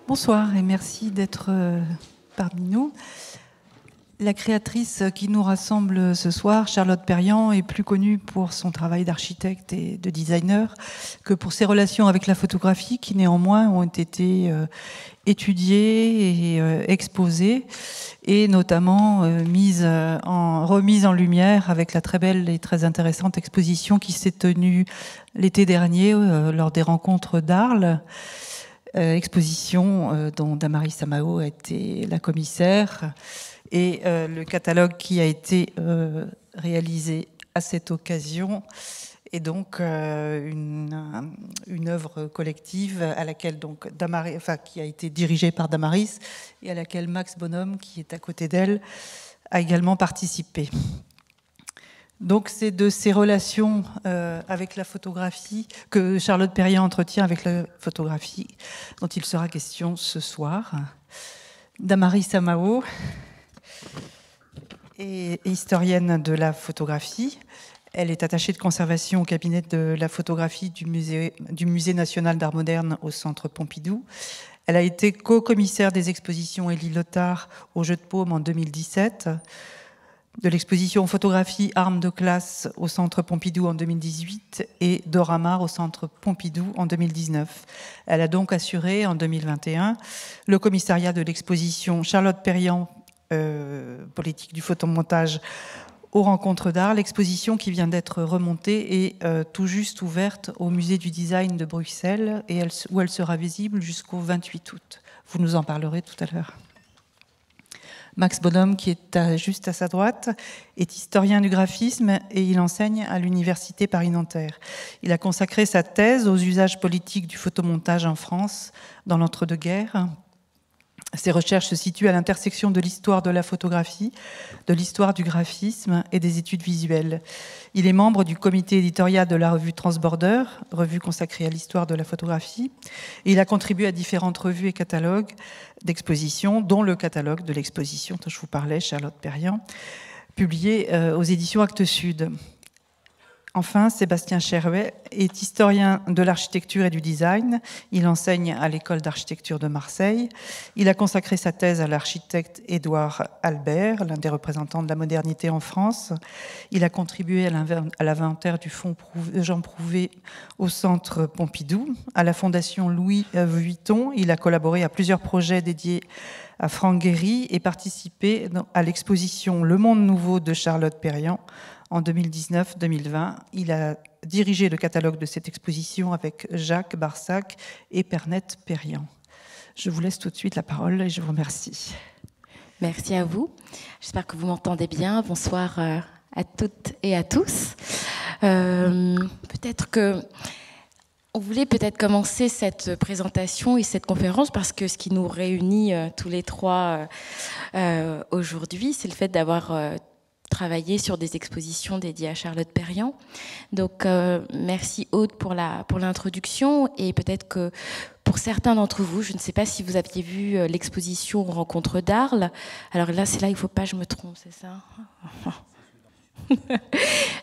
Bonsoir et merci d'être parmi nous. La créatrice qui nous rassemble ce soir, Charlotte Perriand, est plus connue pour son travail d'architecte et de designer que pour ses relations avec la photographie qui néanmoins ont été étudiées et exposées et notamment remises en lumière avec la très belle et très intéressante exposition qui s'est tenue l'été dernier lors des rencontres d'Arles. Exposition dont Damaris Amao a été la commissaire et le catalogue qui a été réalisé à cette occasion est donc une œuvre collective à laquelle donc qui a été dirigée par Damaris et à laquelle Max Bonhomme, qui est à côté d'elle, a également participé. Donc c'est de ces relations avec la photographie que Charlotte Perriand entretient avec la photographie dont il sera question ce soir. Damaris Amao est historienne de la photographie. Elle est attachée de conservation au cabinet de la photographie du Musée national d'art moderne au Centre Pompidou. Elle a été co-commissaire des expositions Élie Lottard au Jeu de Paume en 2017, de l'exposition photographie Armes de classe au Centre Pompidou en 2018 et d'Oramar au Centre Pompidou en 2019. Elle a donc assuré en 2021 le commissariat de l'exposition Charlotte Perriand, politique du photomontage aux Rencontres d'Arles, l'exposition qui vient d'être remontée et tout juste ouverte au Musée du Design de Bruxelles et où elle sera visible jusqu'au 28 août. Vous nous en parlerez tout à l'heure. Max Bonhomme, qui est juste à sa droite, est historien du graphisme et il enseigne à l'université Paris-Nanterre. Il a consacré sa thèse aux usages politiques du photomontage en France dans l'entre-deux-guerres. Ses recherches se situent à l'intersection de l'histoire de la photographie, de l'histoire du graphisme et des études visuelles. Il est membre du comité éditorial de la revue Transborder, revue consacrée à l'histoire de la photographie. Et il a contribué à différentes revues et catalogues d'expositions, dont le catalogue de l'exposition dont je vous parlais, Charlotte Perriand, publié aux éditions Actes Sud. Enfin, Sébastien Cherouet est historien de l'architecture et du design. Il enseigne à l'école d'architecture de Marseille. Il a consacré sa thèse à l'architecte Édouard Albert, l'un des représentants de la modernité en France. Il a contribué à l'inventaire du fonds Jean Prouvé au Centre Pompidou. À la Fondation Louis Vuitton, il a collaboré à plusieurs projets dédiés à Franck Gehry et participé à l'exposition Le Monde Nouveau de Charlotte Perriand en 2019-2020. Il a dirigé le catalogue de cette exposition avec Jacques Barsac et Pernette Perriand. Je vous laisse tout de suite la parole et je vous remercie. Merci à vous. J'espère que vous m'entendez bien. Bonsoir à toutes et à tous. Peut-être que on voulait peut-être commencer cette présentation et cette conférence parce que ce qui nous réunit tous les trois aujourd'hui, c'est le fait d'avoir travaillé sur des expositions dédiées à Charlotte Perriand. Donc, merci Aude pour l'introduction et peut-être que pour certains d'entre vous, je ne sais pas si vous aviez vu l'exposition Rencontres d'Arles. Alors là, c'est là, il ne faut pas que je me trompe, c'est ça ?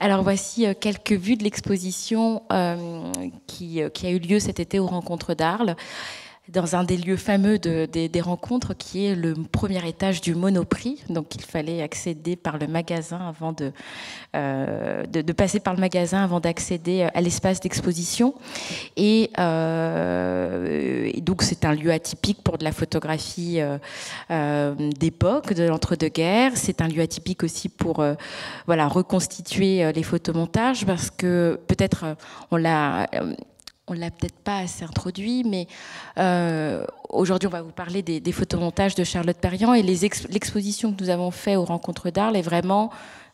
Alors voici quelques vues de l'exposition qui a eu lieu cet été aux Rencontres d'Arles, dans un des lieux fameux des rencontres, qui est le premier étage du Monoprix. Donc il fallait accéder par le magasin avant de passer par le magasin avant d'accéder à l'espace d'exposition. Et donc c'est un lieu atypique pour de la photographie d'époque, de l'entre-deux-guerres. C'est un lieu atypique aussi pour reconstituer les photomontages, parce que peut-être on l'a peut-être pas assez introduit, mais aujourd'hui, on va vous parler des photomontages de Charlotte Perriand, et l'exposition que nous avons faite aux Rencontres d'Arles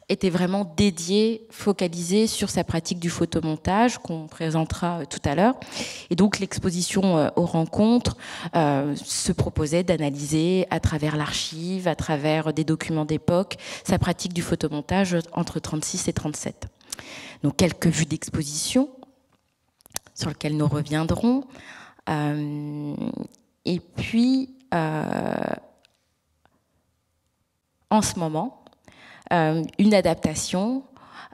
était vraiment dédiée, focalisée sur sa pratique du photomontage, qu'on présentera tout à l'heure. Et donc, l'exposition aux Rencontres se proposait d'analyser, à travers l'archive, à travers des documents d'époque, sa pratique du photomontage entre 36 et 37. Donc quelques vues d'exposition sur lesquelles nous reviendrons. Et puis, en ce moment, une adaptation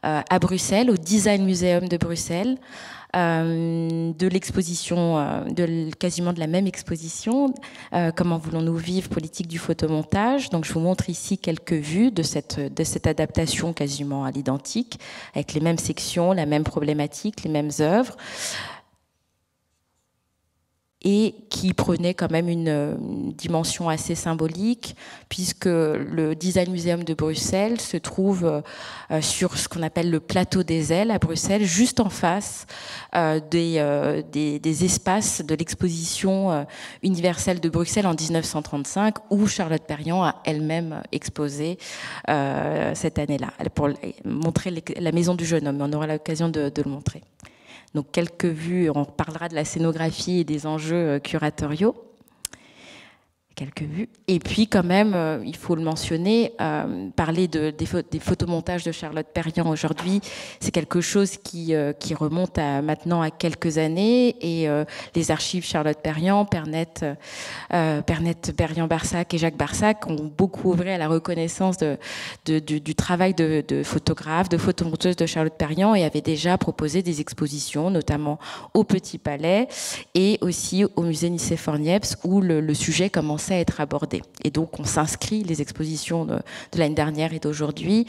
à Bruxelles, au Design Museum de Bruxelles, de l'exposition, quasiment de la même exposition, Comment voulons-nous vivre, politique du photomontage. Donc je vous montre ici quelques vues de cette adaptation quasiment à l'identique, avec les mêmes sections, la même problématique, les mêmes œuvres, et qui prenait quand même une dimension assez symbolique, puisque le Design Museum de Bruxelles se trouve sur ce qu'on appelle le plateau des ailes à Bruxelles, juste en face des espaces de l'exposition universelle de Bruxelles en 1935, où Charlotte Perriand a elle-même exposé cette année-là, pour montrer la maison du jeune homme. On aura l'occasion de le montrer. Donc quelques vues, on parlera de la scénographie et des enjeux curatoriaux. Quelques vues. Et puis quand même, il faut le mentionner, parler des photomontages de Charlotte Perriand aujourd'hui, c'est quelque chose qui remonte maintenant à quelques années, et les archives Charlotte Perriand, Pernette Berriand-Barsac et Jacques Barsac ont beaucoup œuvré à la reconnaissance du travail de photographe, de photomonteuse de Charlotte Perriand, et avaient déjà proposé des expositions, notamment au Petit Palais et aussi au musée Nicéphore-Niepce, où le sujet commençait à être abordé. Et donc on s'inscrit, les expositions de l'année dernière et d'aujourd'hui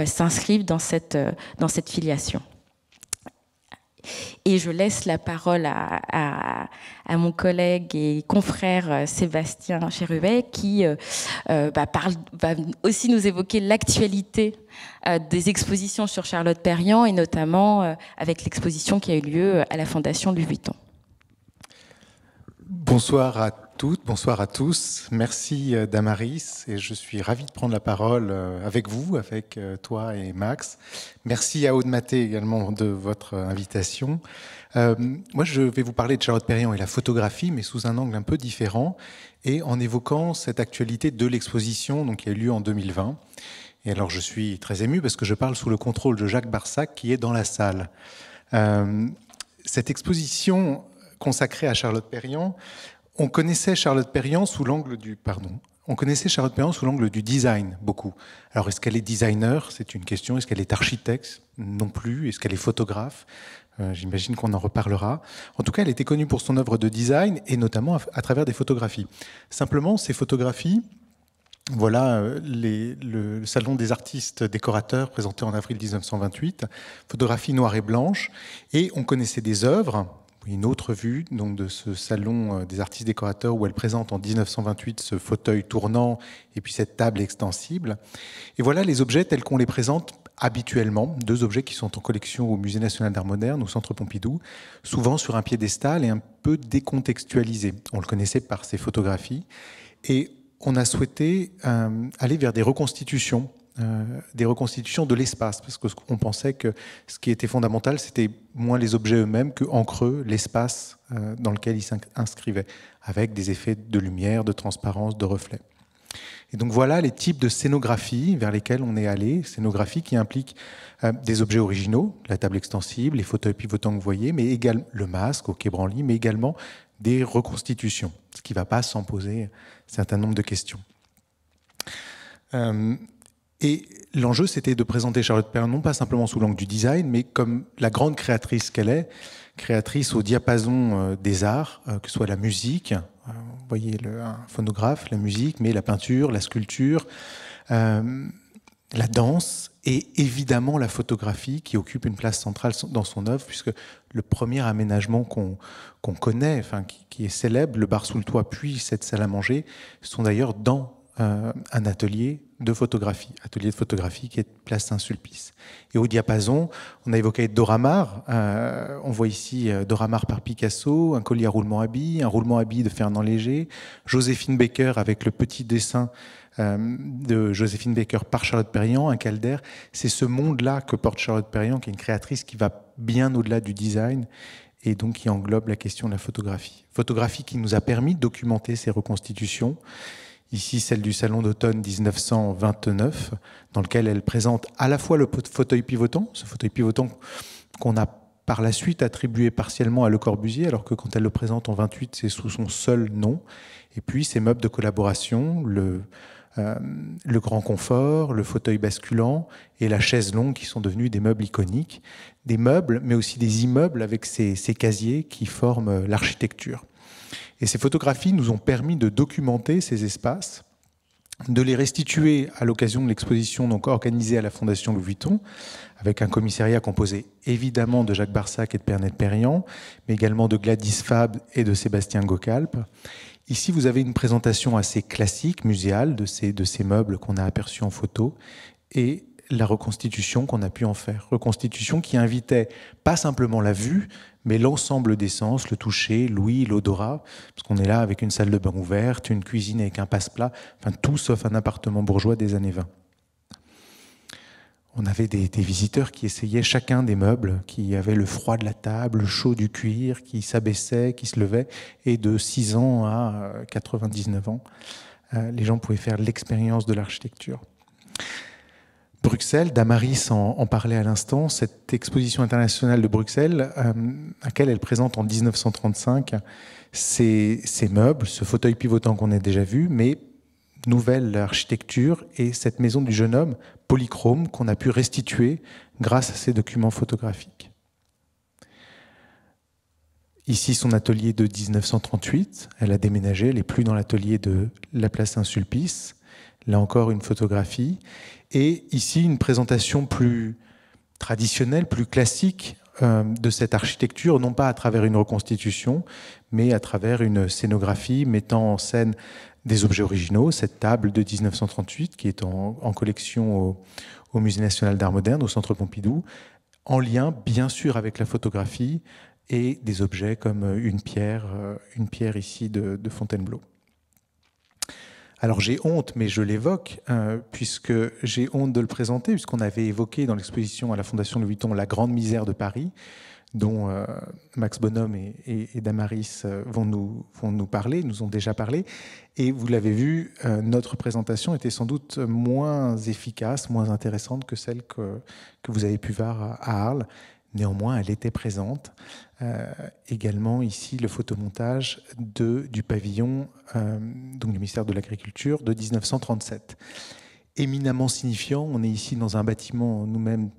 s'inscrivent dans cette filiation. Et je laisse la parole à mon collègue et confrère Sébastien Cherubet, qui va aussi nous évoquer l'actualité des expositions sur Charlotte Perriand, et notamment avec l'exposition qui a eu lieu à la Fondation Louis Vuitton. Bonsoir à toutes, bonsoir à tous. Merci Damaris, et je suis ravi de prendre la parole avec vous, avec toi et Max. Merci à Aude Maté également de votre invitation. Moi, je vais vous parler de Charlotte Perriand et la photographie, mais sous un angle un peu différent, et en évoquant cette actualité de l'exposition donc, qui a eu lieu en 2020. Et alors, je suis très ému parce que je parle sous le contrôle de Jacques Barsac, qui est dans la salle. Cette exposition consacrée à Charlotte Perriand, on connaissait Charlotte Perriand sous l'angle du design, beaucoup. Alors, est-ce qu'elle est designer? C'est une question. Est-ce qu'elle est architecte? Non plus. Est-ce qu'elle est photographe? J'imagine qu'on en reparlera. En tout cas, elle était connue pour son œuvre de design, et notamment à travers des photographies. Simplement, ces photographies, voilà le Salon des artistes décorateurs présenté en avril 1928, photographies noires et blanches, et on connaissait des œuvres. Une autre vue donc, de ce salon des artistes décorateurs où elle présente en 1928 ce fauteuil tournant et puis cette table extensible. Et voilà les objets tels qu'on les présente habituellement, deux objets qui sont en collection au Musée national d'art moderne, au Centre Pompidou, souvent sur un piédestal et un peu décontextualisés. On le connaissait par ses photographies, et on a souhaité aller vers des reconstitutions de l'espace, parce qu'on pensait que ce qui était fondamental, c'était moins les objets eux-mêmes qu'en creux, l'espace dans lequel ils s'inscrivaient, avec des effets de lumière, de transparence, de reflets. Et donc voilà les types de scénographie vers lesquelles on est allé, scénographie qui implique des objets originaux, la table extensible, les fauteuils pivotants que vous voyez, mais également le masque au Quai Branly, mais également des reconstitutions, ce qui ne va pas sans poser un certain nombre de questions. Et l'enjeu, c'était de présenter Charlotte Perriand non pas simplement sous l'angle du design, mais comme la grande créatrice qu'elle est, créatrice au diapason des arts, que ce soit la musique, vous voyez un phonographe, la musique, mais la peinture, la sculpture, la danse, et évidemment la photographie qui occupe une place centrale dans son œuvre, puisque le premier aménagement qu'on connaît, enfin, qui est célèbre, le bar sous le toit puis cette salle à manger, sont d'ailleurs dans un atelier de photographie qui est place Saint-Sulpice. Et au diapason, on a évoqué Dora Maar, on voit ici Dora Maar par Picasso, un collier à roulement à billes, un roulement à billes de Fernand Léger, Joséphine Baker avec le petit dessin de Joséphine Baker par Charlotte Perriand, un caldaire. C'est ce monde-là que porte Charlotte Perriand, qui est une créatrice qui va bien au-delà du design, et donc qui englobe la question de la photographie. Photographie qui nous a permis de documenter ces reconstitutions, Ici, celle du Salon d'automne 1929, dans lequel elle présente à la fois le fauteuil pivotant, ce fauteuil pivotant qu'on a par la suite attribué partiellement à Le Corbusier, alors que quand elle le présente en 28, c'est sous son seul nom. Et puis ces meubles de collaboration, le grand confort, le fauteuil basculant et la chaise longue qui sont devenus des meubles iconiques. Des meubles, mais aussi des immeubles avec ces casiers qui forment l'architecture. Et ces photographies nous ont permis de documenter ces espaces, de les restituer à l'occasion de l'exposition donc organisée à la Fondation Louis Vuitton, avec un commissariat composé évidemment de Jacques Barsac et de Pernette-Perriand, mais également de Gladys Fab et de Sébastien Gocalpe. Ici, vous avez une présentation assez classique, muséale, de ces meubles qu'on a aperçus en photo, et la reconstitution qu'on a pu en faire. Reconstitution qui invitait pas simplement la vue, mais l'ensemble des sens, le toucher, l'ouïe, l'odorat, parce qu'on est là avec une salle de bain ouverte, une cuisine avec un passe-plat, enfin tout sauf un appartement bourgeois des années 20. On avait des visiteurs qui essayaient chacun des meubles, qui avaient le froid de la table, le chaud du cuir, qui s'abaissaient, qui se levaient, et de 6 ans à 99 ans, les gens pouvaient faire l'expérience de l'architecture. Bruxelles, Damaris en parlait à l'instant, cette exposition internationale de Bruxelles, à laquelle elle présente en 1935 ces meubles, ce fauteuil pivotant qu'on a déjà vu, mais nouvelle architecture et cette maison du jeune homme polychrome qu'on a pu restituer grâce à ces documents photographiques. Ici, son atelier de 1938, elle a déménagé, elle n'est plus dans l'atelier de la place Saint-Sulpice. Là encore, une photographie. Et ici, une présentation plus traditionnelle, plus classique de cette architecture, non pas à travers une reconstitution, mais à travers une scénographie mettant en scène des objets originaux, cette table de 1938 qui est en collection au Musée national d'art moderne, au Centre Pompidou, en lien bien sûr avec la photographie et des objets comme une pierre ici de Fontainebleau. Alors j'ai honte, mais je l'évoque, puisque j'ai honte de le présenter, puisqu'on avait évoqué dans l'exposition à la Fondation Louis Vuitton la grande misère de Paris, dont Max Bonhomme et Damaris vont nous parler, nous ont déjà parlé. Et vous l'avez vu, notre présentation était sans doute moins efficace, moins intéressante que celle que vous avez pu voir à Arles. Néanmoins, elle était présente. Également ici, le photomontage du pavillon donc du ministère de l'Agriculture de 1937. Éminemment signifiant, on est ici dans un bâtiment nous-mêmes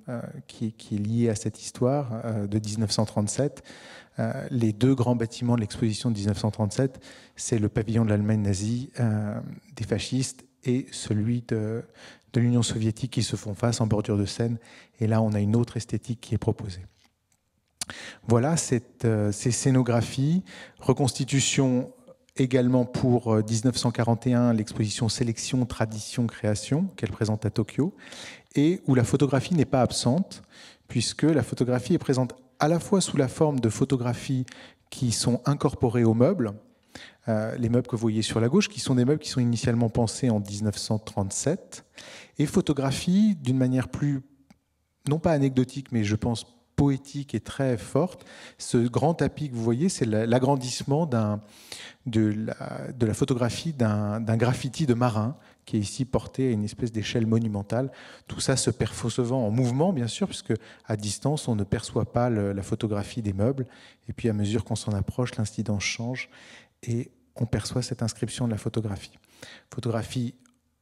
qui est lié à cette histoire de 1937. Les deux grands bâtiments de l'exposition de 1937, c'est le pavillon de l'Allemagne nazie des fascistes et celui de l'Union soviétique qui se font face en bordure de Seine. Et là, on a une autre esthétique qui est proposée. Voilà ces scénographies, reconstitution également pour 1941, l'exposition Sélection, Tradition, Création, qu'elle présente à Tokyo, et où la photographie n'est pas absente, puisque la photographie est présente à la fois sous la forme de photographies qui sont incorporées aux meubles, les meubles que vous voyez sur la gauche, qui sont des meubles qui sont initialement pensés en 1937, et photographiie d'une manière plus, non pas anecdotique, mais je pense poétique et très forte. Ce grand tapis que vous voyez, c'est l'agrandissement de la photographie d'un graffiti de marin qui est ici porté à une espèce d'échelle monumentale. Tout ça se percevant en mouvement, bien sûr, puisque à distance, on ne perçoit pas la photographie des meubles. Et puis, à mesure qu'on s'en approche, l'incidence change et on perçoit cette inscription de la photographie. Photographie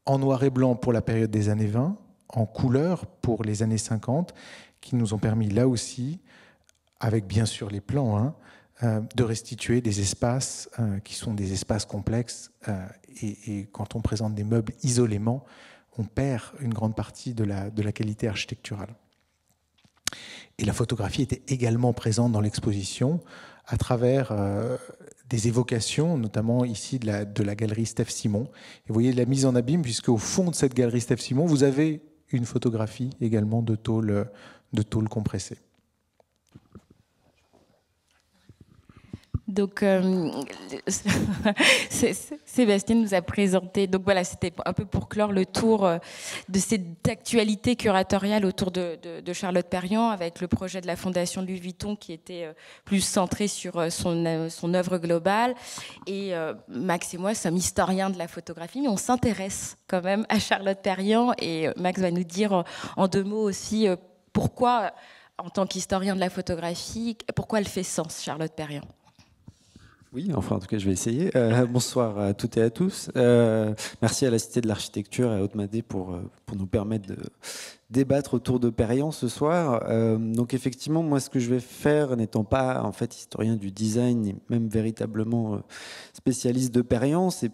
en noir et blanc pour la période des années 20, en couleur pour les années 50, qui nous ont permis là aussi, avec bien sûr les plans, de restituer des espaces qui sont des espaces complexes. Et quand on présente des meubles isolément, on perd une grande partie de la qualité architecturale. Et la photographie était également présente dans l'exposition à travers des évocations, notamment ici de la galerie Steph Simon. Et vous voyez la mise en abîme, puisque au fond de cette galerie Steph Simon, vous avez une photographie également de tôle compressée. Donc, Sébastien nous a présenté. Donc voilà, c'était un peu pour clore le tour de cette actualité curatoriale autour de Charlotte Perriand, avec le projet de la Fondation Louis Vuitton qui était plus centré sur son œuvre globale. Et Max et moi sommes historiens de la photographie, mais on s'intéresse quand même à Charlotte Perriand. Et Max va nous dire en 2 mots aussi pourquoi, en tant qu'historien de la photographie, pourquoi elle fait sens, Charlotte Perriand. Oui, enfin en tout cas je vais essayer. Bonsoir à toutes et à tous. Merci à la Cité de l'Architecture et à Haute-Madé pour nous permettre de débattre autour de Perriand ce soir. Donc effectivement, moi ce que je vais faire, n'étant pas en fait historien du design, ni même véritablement spécialiste de Perriand, c'est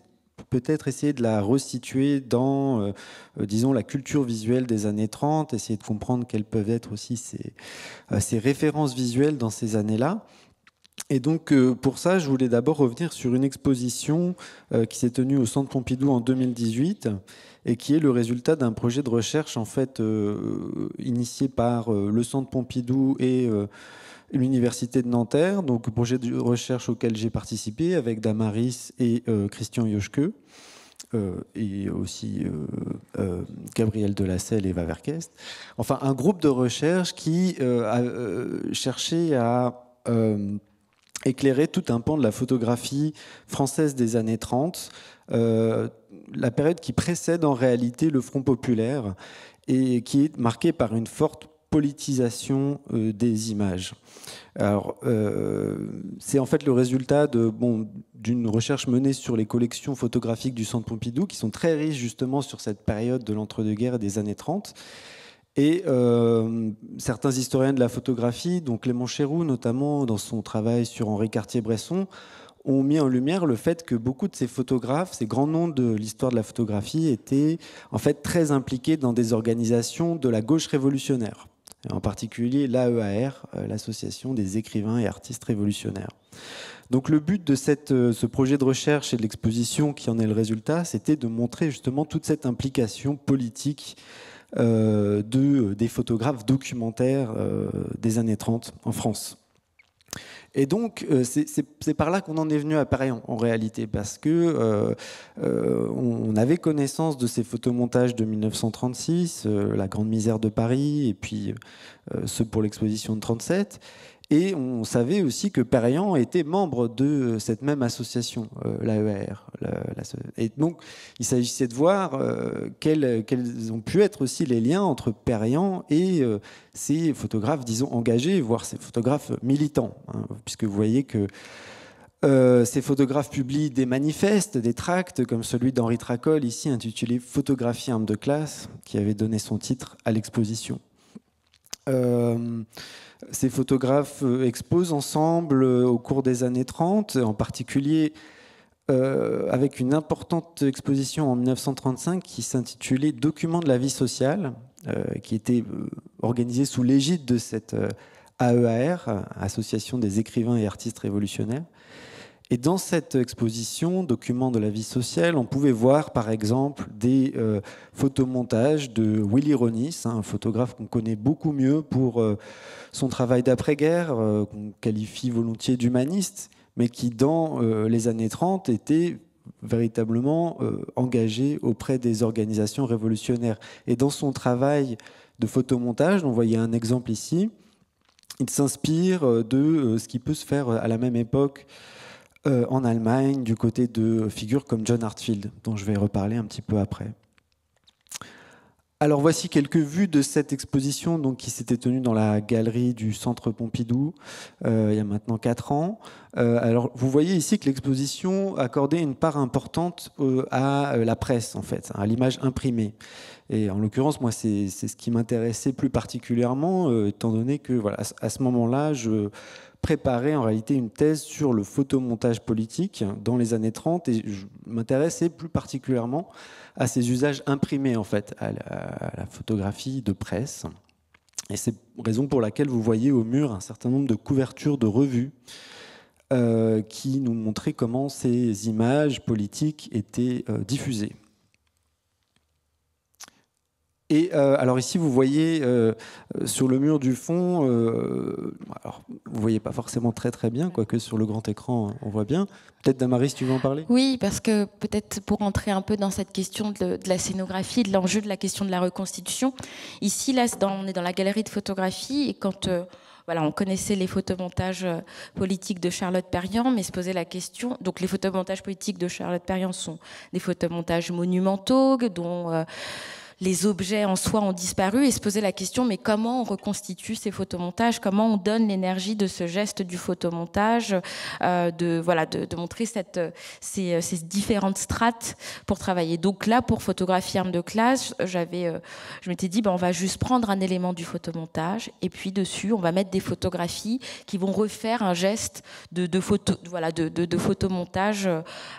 peut-être essayer de la resituer dans, disons, la culture visuelle des années 30, essayer de comprendre quelles peuvent être aussi ces références visuelles dans ces années-là. Et donc, pour ça, je voulais d'abord revenir sur une exposition qui s'est tenue au Centre Pompidou en 2018 et qui est le résultat d'un projet de recherche en fait initié par le Centre Pompidou et l'Université de Nanterre. Donc, projet de recherche auquel j'ai participé avec Damaris et Christian Joschke. Et aussi Gabriel Delacelle et Eva Verkest. Enfin, un groupe de recherche qui a cherché à éclairer tout un pan de la photographie française des années 30, la période qui précède en réalité le Front populaire et qui est marquée par une forte politisation des images. Alors, c'est en fait le résultat d'une recherche menée sur les collections photographiques du Centre Pompidou, qui sont très riches justement sur cette période de l'entre-deux-guerres et des années 30. Et certains historiens de la photographie, dont Clément Chéroux notamment dans son travail sur Henri Cartier-Bresson, ont mis en lumière le fait que beaucoup de ces photographes, ces grands noms de l'histoire de la photographie, étaient en fait très impliqués dans des organisations de la gauche révolutionnaire, en particulier l'AEAR, l'Association des écrivains et artistes révolutionnaires. Donc le but de ce projet de recherche et de l'exposition qui en est le résultat, c'était de montrer justement toute cette implication politique des photographes documentaires des années 30 en France. Et donc, c'est par là qu'on en est venu à Perriand, en réalité, parce que on avait connaissance de ces photomontages de 1936, La Grande Misère de Paris, et puis ceux pour l'exposition de 37. Et on savait aussi que Perriand était membre de cette même association, l'AER. Et donc, il s'agissait de voir quels ont pu être aussi les liens entre Perriand et ces photographes, disons, engagés, voire ces photographes militants. Hein, puisque vous voyez que ces photographes publient des manifestes, des tracts, comme celui d'Henri Tracol, ici intitulé « Photographie arme de classe », qui avait donné son titre à l'exposition. Ces photographes exposent ensemble au cours des années 30, en particulier avec une importante exposition en 1935 qui s'intitulait « Documents de la vie sociale », qui était organisée sous l'égide de cette AEAR, Association des écrivains et artistes révolutionnaires. Et dans cette exposition, Documents de la vie sociale, on pouvait voir par exemple des photomontages de Willy Ronis, un photographe qu'on connaît beaucoup mieux pour son travail d'après-guerre, qu'on qualifie volontiers d'humaniste, mais qui dans les années 30 était véritablement engagé auprès des organisations révolutionnaires. Et dans son travail de photomontage, on voyait un exemple ici, il s'inspire de ce qui peut se faire à la même époque en Allemagne, du côté de figures comme John Hartfield, dont je vais reparler un petit peu après. Alors voici quelques vues de cette exposition donc, qui s'était tenue dans la galerie du Centre Pompidou il y a maintenant 4 ans. Alors vous voyez ici que l'exposition accordait une part importante à la presse, en fait, à l'image imprimée. Et en l'occurrence, moi, c'est ce qui m'intéressait plus particulièrement, étant donné que voilà, à ce moment-là, je préparais en réalité une thèse sur le photomontage politique dans les années 30 et je m'intéressais plus particulièrement à ces usages imprimés en fait, à la photographie de presse. Et c'est la raison pour laquelle vous voyez au mur un certain nombre de couvertures de revues qui nous montraient comment ces images politiques étaient diffusées. Et alors ici, vous voyez sur le mur du fond, alors vous voyez pas forcément très bien, quoique sur le grand écran, on voit bien. Peut-être Damaris, tu veux en parler? Oui, parce que peut-être pour entrer un peu dans cette question de la scénographie, de l'enjeu de la question de la reconstitution. Ici, là, on est dans la galerie de photographie, et quand voilà, on connaissait les photomontages politiques de Charlotte Perriand, mais se posait la question. Donc, les photomontages politiques de Charlotte Perriand sont des photomontages monumentaux, dont les objets en soi ont disparu, et se poser la question, mais comment on reconstitue ces photomontages, comment on donne l'énergie de ce geste du photomontage, de montrer ces différentes strates pour travailler. Donc là, pour photographie arme de classe, je m'étais dit, on va juste prendre un élément du photomontage, et puis dessus, on va mettre des photographies qui vont refaire un geste de photomontage,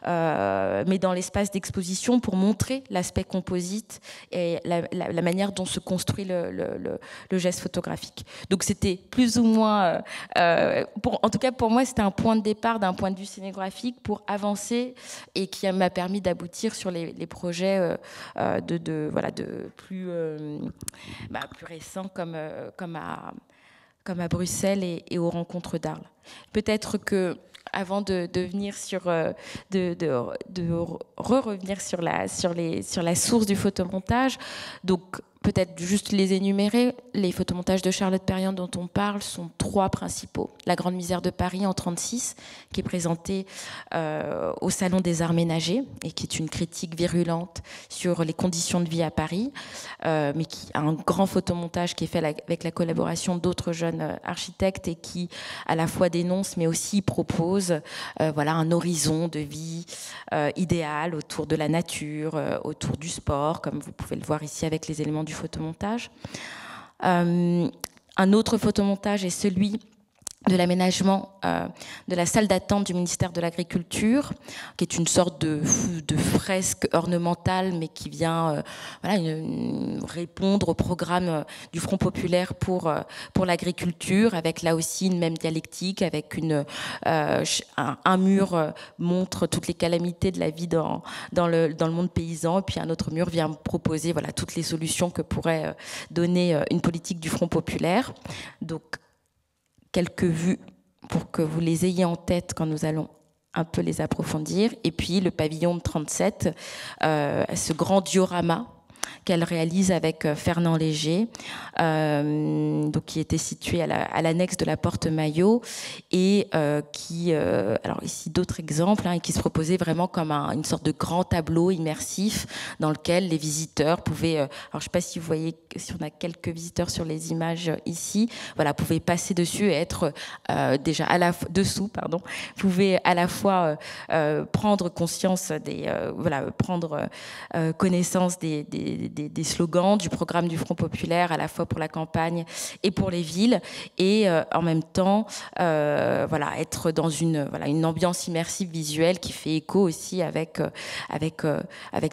mais dans l'espace d'exposition, pour montrer l'aspect composite et la manière dont se construit le geste photographique. Donc c'était plus ou moins, en tout cas pour moi, c'était un point de départ d'un point de vue scénographique pour avancer, et qui m'a permis d'aboutir sur les projets plus récents comme à Bruxelles et aux rencontres d'Arles. Peut-être que avant de venir revenir sur la source du photomontage, donc peut-être juste les énumérer. Les photomontages de Charlotte Perriand dont on parle sont 3 principaux. La Grande Misère de Paris en 1936, qui est présentée au Salon des Arts Ménagers, et qui est une critique virulente sur les conditions de vie à Paris, mais qui a un grand photomontage qui est fait avec la collaboration d'autres jeunes architectes, et qui à la fois dénonce mais aussi propose un horizon de vie idéal autour de la nature, autour du sport, comme vous pouvez le voir ici avec les éléments du photomontage. Un autre photomontage est celui de l'aménagement de la salle d'attente du ministère de l'Agriculture, qui est une sorte de fresque ornementale, mais qui vient répondre au programme du Front populaire pour l'agriculture, avec là aussi une même dialectique, avec un mur montre toutes les calamités de la vie dans le monde paysan, et puis un autre mur vient proposer toutes les solutions que pourrait donner une politique du Front populaire. Donc, quelques vues pour que vous les ayez en tête quand nous allons un peu les approfondir. Et puis le pavillon de 37, ce grand diorama qu'elle réalise avec Fernand Léger, donc qui était situé à l'annexe de la Porte Maillot, et alors ici d'autres exemples, et qui se proposait vraiment comme une sorte de grand tableau immersif dans lequel les visiteurs pouvaient, alors je ne sais pas si vous voyez, si on a quelques visiteurs sur les images ici, pouvaient passer dessus et être déjà pouvaient à la fois prendre conscience prendre connaissance des slogans du programme du Front populaire, à la fois pour la campagne et pour les villes, et en même temps être dans une ambiance immersive visuelle qui fait écho aussi avec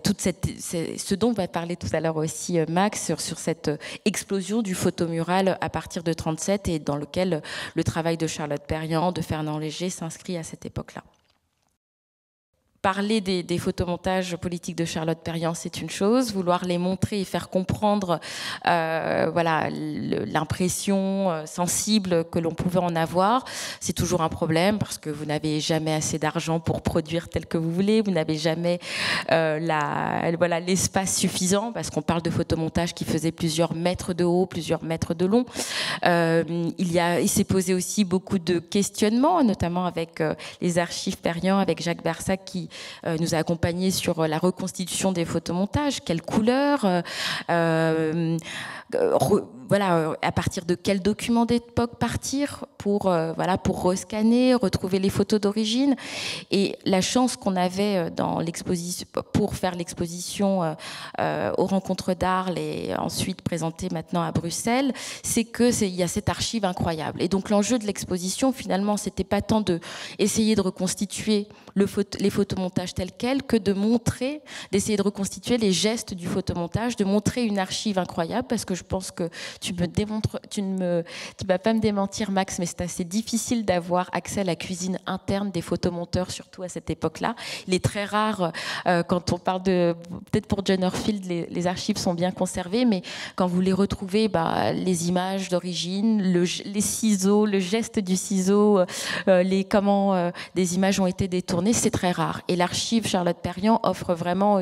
toute ce dont va parler tout à l'heure aussi Max, sur cette explosion du photomural à partir de 1937, et dans lequel le travail de Charlotte Perriand, de Fernand Léger s'inscrit à cette époque-là. Parler des photomontages politiques de Charlotte Perriand, c'est une chose. Vouloir les montrer et faire comprendre l'impression sensible que l'on pouvait en avoir, c'est toujours un problème, parce que vous n'avez jamais assez d'argent pour produire tel que vous voulez. Vous n'avez jamais l'espace suffisant, parce qu'on parle de photomontages qui faisaient plusieurs mètres de haut, plusieurs mètres de long. Il s'est posé aussi beaucoup de questionnements, notamment avec les archives Perriand, avec Jacques Barsac, qui nous a accompagnés sur la reconstitution des photomontages. Quelle couleur, à partir de quels documents d'époque partir pour rescanner, retrouver les photos d'origine. Et la chance qu'on avait dans l'exposition, pour faire l'exposition aux rencontres d'Arles et ensuite présentée maintenant à Bruxelles, c'est qu'il y a cette archive incroyable. Et donc l'enjeu de l'exposition, finalement, c'était pas tant d'essayer de reconstituer les photomontages tels quels, que d'essayer de reconstituer les gestes du photomontage, de montrer une archive incroyable, parce que je pense que tu ne vas pas me démentir, Max, mais c'est assez difficile d'avoir accès à la cuisine interne des photomonteurs, surtout à cette époque-là. Il est très rare, quand on parle de... Peut-être pour John Orfield, les archives sont bien conservées, mais quand vous les retrouvez, les images d'origine, les ciseaux, le geste du ciseau, comment des images ont été détournées, c'est très rare. Et l'archive Charlotte Perriand offre vraiment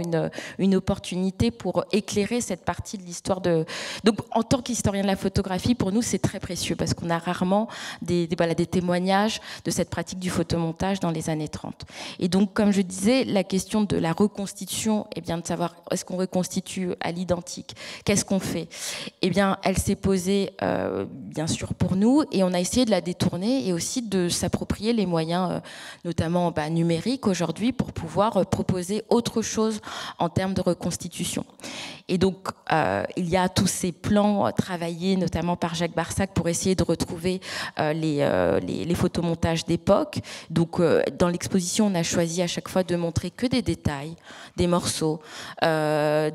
une opportunité pour éclairer cette partie de l'histoire de... Donc, en tant qu'historien de la photographie, pour nous, c'est très précieux parce qu'on a rarement des témoignages de cette pratique du photomontage dans les années 30. Et donc, comme je disais, la question de la reconstitution, eh bien, de savoir est-ce qu'on reconstitue à l'identique, qu'est-ce qu'on fait, eh bien, elle s'est posée, bien sûr, pour nous, et on a essayé de la détourner et aussi de s'approprier les moyens, notamment numériques aujourd'hui, pour pouvoir proposer autre chose en termes de reconstitution. Et donc, il y a tous ces plans travaillés, notamment par Jacques Barsac, pour essayer de retrouver les photomontages d'époque. Donc, dans l'exposition, on a choisi à chaque fois de montrer que des détails, des morceaux, en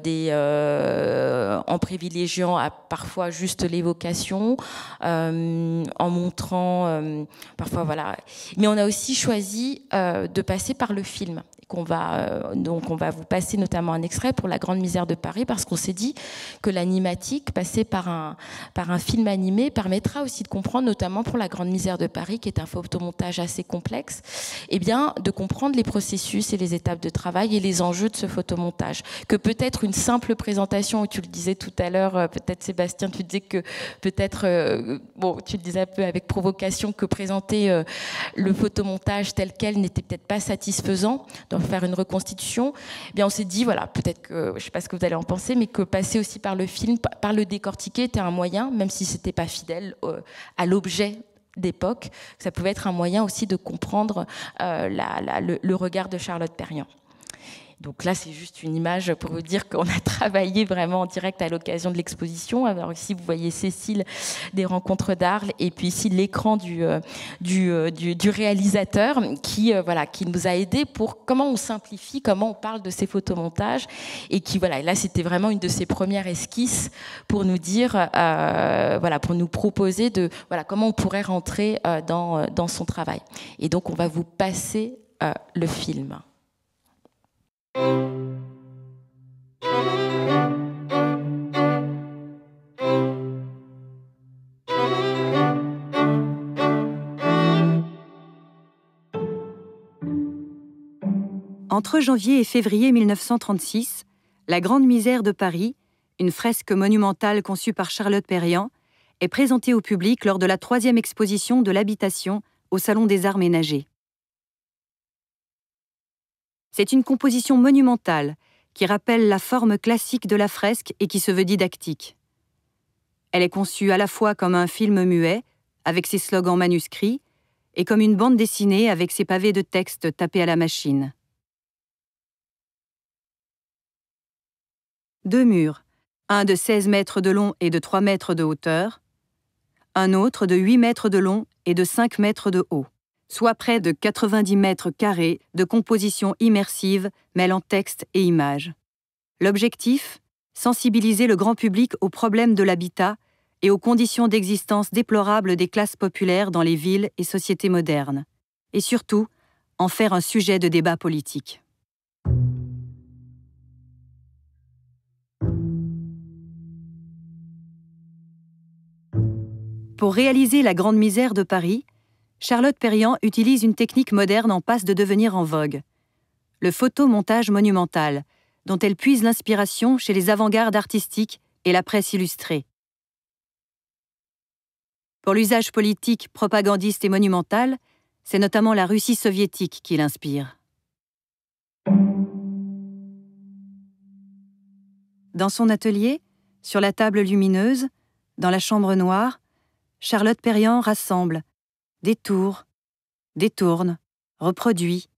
privilégiant parfois juste l'évocation, en montrant parfois, voilà. Mais on a aussi choisi de passer par le film. Donc on va vous passer notamment un extrait pour La Grande Misère de Paris, parce qu'on s'est dit que l'animatique, passée par un film animé, permettra aussi de comprendre, notamment pour La Grande Misère de Paris, qui est un photomontage assez complexe, eh bien, de comprendre les processus et les étapes de travail et les enjeux de ce photomontage. Que peut-être une simple présentation, tu le disais tout à l'heure, peut-être Sébastien, tu disais que peut-être, tu le disais un peu avec provocation, que présenter le photomontage tel quel n'était peut-être pas satisfaisant, donc faire une reconstitution, eh bien on s'est dit, voilà, peut-être que, je ne sais pas ce que vous allez en penser, mais que passer aussi par le film, par le décortiquer était un moyen, même si ce n'était pas fidèle à l'objet d'époque, ça pouvait être un moyen aussi de comprendre le regard de Charlotte Perriand. Donc là, c'est juste une image pour vous dire qu'on a travaillé vraiment en direct à l'occasion de l'exposition. Alors ici, vous voyez Cécile des Rencontres d'Arles, et puis ici l'écran du réalisateur qui nous a aidés pour comment on simplifie, comment on parle de ces photomontages, et qui là, c'était vraiment une de ses premières esquisses pour nous dire, pour nous proposer comment on pourrait rentrer dans son travail. Et donc, on va vous passer le film. Entre janvier et février 1936, La Grande Misère de Paris, une fresque monumentale conçue par Charlotte Perriand, est présentée au public lors de la 3e exposition de l'habitation au Salon des Arts Ménagers. C'est une composition monumentale qui rappelle la forme classique de la fresque et qui se veut didactique. Elle est conçue à la fois comme un film muet, avec ses slogans manuscrits, et comme une bande dessinée avec ses pavés de texte tapés à la machine. 2 murs, un de 16 mètres de long et de 3 mètres de hauteur, un autre de 8 mètres de long et de 5 mètres de haut, soit près de 90 mètres carrés de composition immersive mêlant texte et images. L'objectif ? Sensibiliser le grand public aux problèmes de l'habitat et aux conditions d'existence déplorables des classes populaires dans les villes et sociétés modernes, et surtout, en faire un sujet de débat politique. Pour réaliser La Grande Misère de Paris, Charlotte Perriand utilise une technique moderne en passe de devenir en vogue, le photomontage monumental, dont elle puise l'inspiration chez les avant-gardes artistiques et la presse illustrée. Pour l'usage politique, propagandiste et monumental, c'est notamment la Russie soviétique qui l'inspire. Dans son atelier, sur la table lumineuse, dans la chambre noire, Charlotte Perriand rassemble, détourne, reproduit,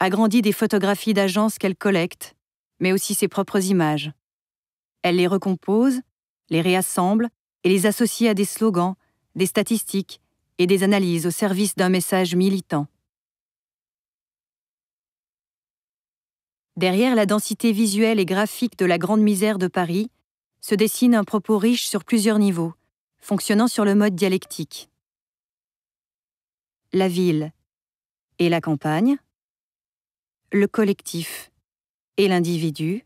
agrandit des photographies d'agences qu'elle collecte, mais aussi ses propres images. Elle les recompose, les réassemble et les associe à des slogans, des statistiques et des analyses au service d'un message militant. Derrière la densité visuelle et graphique de La Grande Misère de Paris se dessine un propos riche sur plusieurs niveaux, fonctionnant sur le mode dialectique. La ville et la campagne, le collectif et l'individu,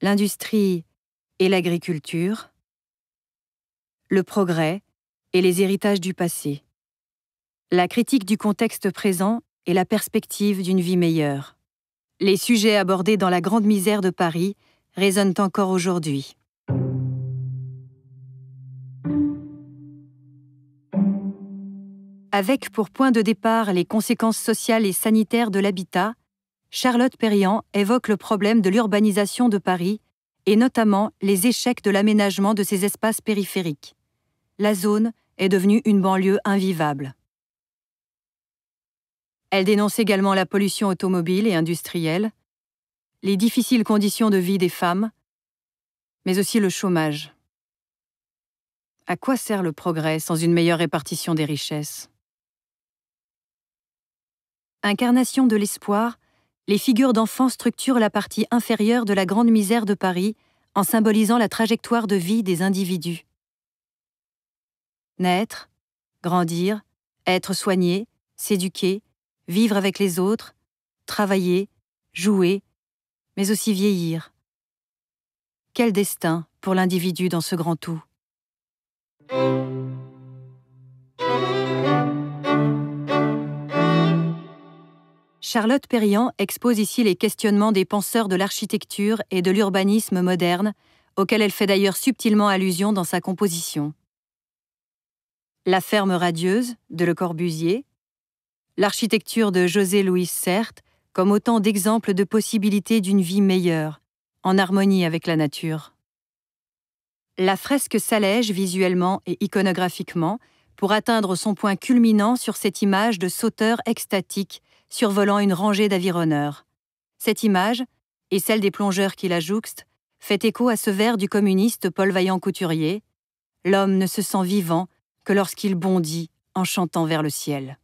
l'industrie et l'agriculture, le progrès et les héritages du passé, la critique du contexte présent et la perspective d'une vie meilleure. Les sujets abordés dans La Grande Misère de Paris résonnent encore aujourd'hui. Avec pour point de départ les conséquences sociales et sanitaires de l'habitat, Charlotte Perriand évoque le problème de l'urbanisation de Paris et notamment les échecs de l'aménagement de ses espaces périphériques. La zone est devenue une banlieue invivable. Elle dénonce également la pollution automobile et industrielle, les difficiles conditions de vie des femmes, mais aussi le chômage. À quoi sert le progrès sans une meilleure répartition des richesses ? Incarnation de l'espoir, les figures d'enfants structurent la partie inférieure de la Grande Misère de Paris en symbolisant la trajectoire de vie des individus. Naître, grandir, être soigné, s'éduquer, vivre avec les autres, travailler, jouer, mais aussi vieillir. Quel destin pour l'individu dans ce grand tout. Charlotte Perriand expose ici les questionnements des penseurs de l'architecture et de l'urbanisme moderne, auxquels elle fait d'ailleurs subtilement allusion dans sa composition. La ferme radieuse de Le Corbusier, l'architecture de José-Louis Certes, comme autant d'exemples de possibilités d'une vie meilleure, en harmonie avec la nature. La fresque s'allège visuellement et iconographiquement pour atteindre son point culminant sur cette image de sauteur extatique survolant une rangée d'avironneurs. Cette image, et celle des plongeurs qui la jouxtent, fait écho à ce vers du communiste Paul Vaillant-Couturier « L'homme ne se sent vivant que lorsqu'il bondit en chantant vers le ciel ».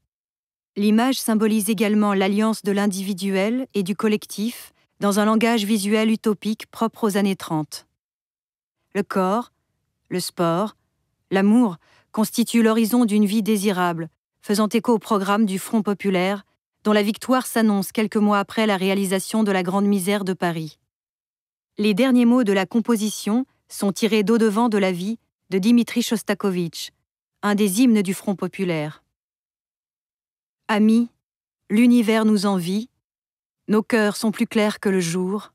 L'image symbolise également l'alliance de l'individuel et du collectif dans un langage visuel utopique propre aux années 30. Le corps, le sport, l'amour constituent l'horizon d'une vie désirable, faisant écho au programme du Front populaire, dont la victoire s'annonce quelques mois après la réalisation de La Grande Misère de Paris. Les derniers mots de la composition sont tirés d'Au-devant de la vie de Dimitri Chostakovitch, un des hymnes du Front populaire. Amis, l'univers nous envie, nos cœurs sont plus clairs que le jour,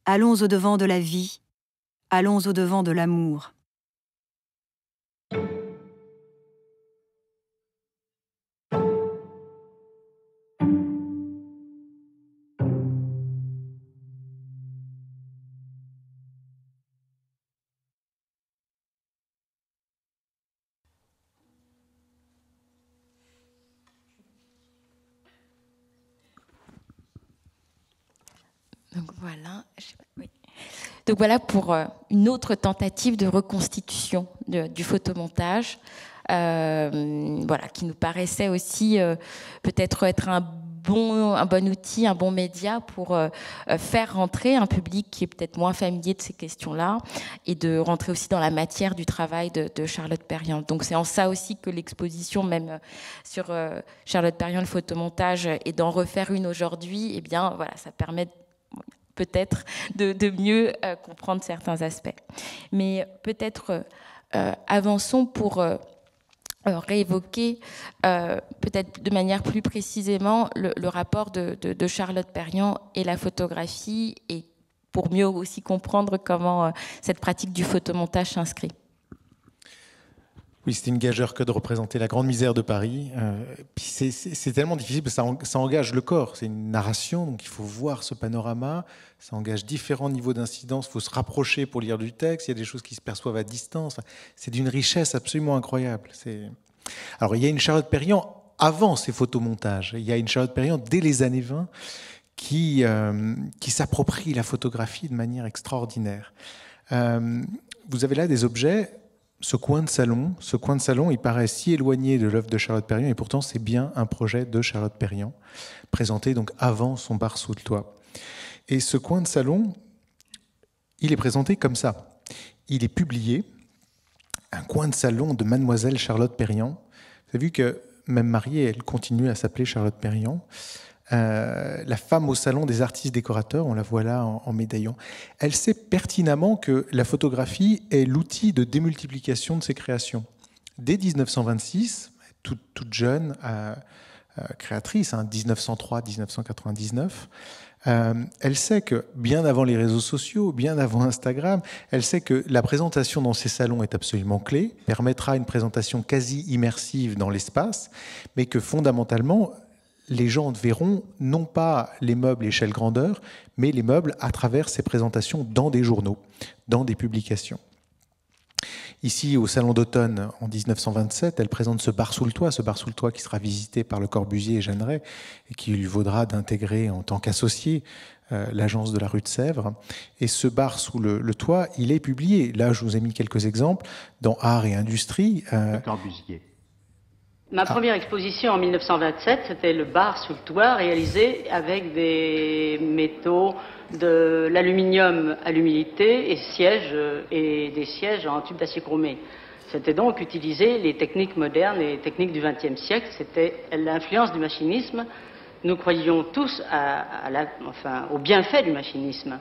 allons au-devant de la vie, allons au-devant de l'amour. Donc voilà, oui. Donc voilà pour une autre tentative de reconstitution du photomontage, voilà, qui nous paraissait aussi peut-être être un bon outil, un bon média pour faire rentrer un public qui est peut-être moins familier de ces questions-là et de rentrer aussi dans la matière du travail de Charlotte Perriand. Donc c'est en ça aussi que l'exposition, même sur Charlotte Perriand, le photomontage, et d'en refaire une aujourd'hui, eh bien voilà, ça permet peut-être de mieux comprendre certains aspects. Mais peut-être avançons pour réévoquer peut-être de manière plus précisément le rapport de Charlotte Perriand et la photographie, et pour mieux aussi comprendre comment cette pratique du photomontage s'inscrit. Oui, c'était une gageure que de représenter La Grande Misère de Paris. Puis c'est tellement difficile, parce que ça engage le corps. C'est une narration, donc il faut voir ce panorama. Ça engage différents niveaux d'incidence. Il faut se rapprocher pour lire du texte. Il y a des choses qui se perçoivent à distance. C'est d'une richesse absolument incroyable. Alors, il y a une Charlotte Perriand avant ces photomontages. Il y a une Charlotte Perriand dès les années 20 qui s'approprie la photographie de manière extraordinaire. Vous avez là des objets. Ce coin de salon, il paraît si éloigné de l'œuvre de Charlotte Perriand, et pourtant c'est bien un projet de Charlotte Perriand, présenté donc avant son bar sous le toit. Et ce coin de salon, il est présenté comme ça. Il est publié, un coin de salon de Mademoiselle Charlotte Perriand. Vous avez vu que même mariée, elle continue à s'appeler Charlotte Perriand. La femme au salon des artistes décorateurs, on la voit là en médaillon. Elle sait pertinemment que la photographie est l'outil de démultiplication de ses créations. Dès 1926, toute jeune créatrice, 1903-1999, elle sait que, bien avant les réseaux sociaux, bien avant Instagram, elle sait que la présentation dans ces salons est absolument clé, permettra une présentation quasi immersive dans l'espace, mais que fondamentalement, les gens verront non pas les meubles échelle grandeur, mais les meubles à travers ces présentations dans des journaux, dans des publications. Ici, au Salon d'automne, en 1927, elle présente ce bar sous le toit qui sera visité par Le Corbusier et Jeanneret, et qui lui vaudra d'intégrer en tant qu'associé l'agence de la rue de Sèvres. Et ce bar sous le toit, il est publié. Là, je vous ai mis quelques exemples dans Art et Industrie. Le Corbusier. Ma première exposition en 1927, c'était le bar sous le toit réalisé avec des métaux, de l'aluminium à l'humidité et des sièges en tube d'acier chromé. C'était donc utiliser les techniques modernes et les techniques du XXe siècle. C'était l'influence du machinisme. Nous croyions tous au bienfait du machinisme.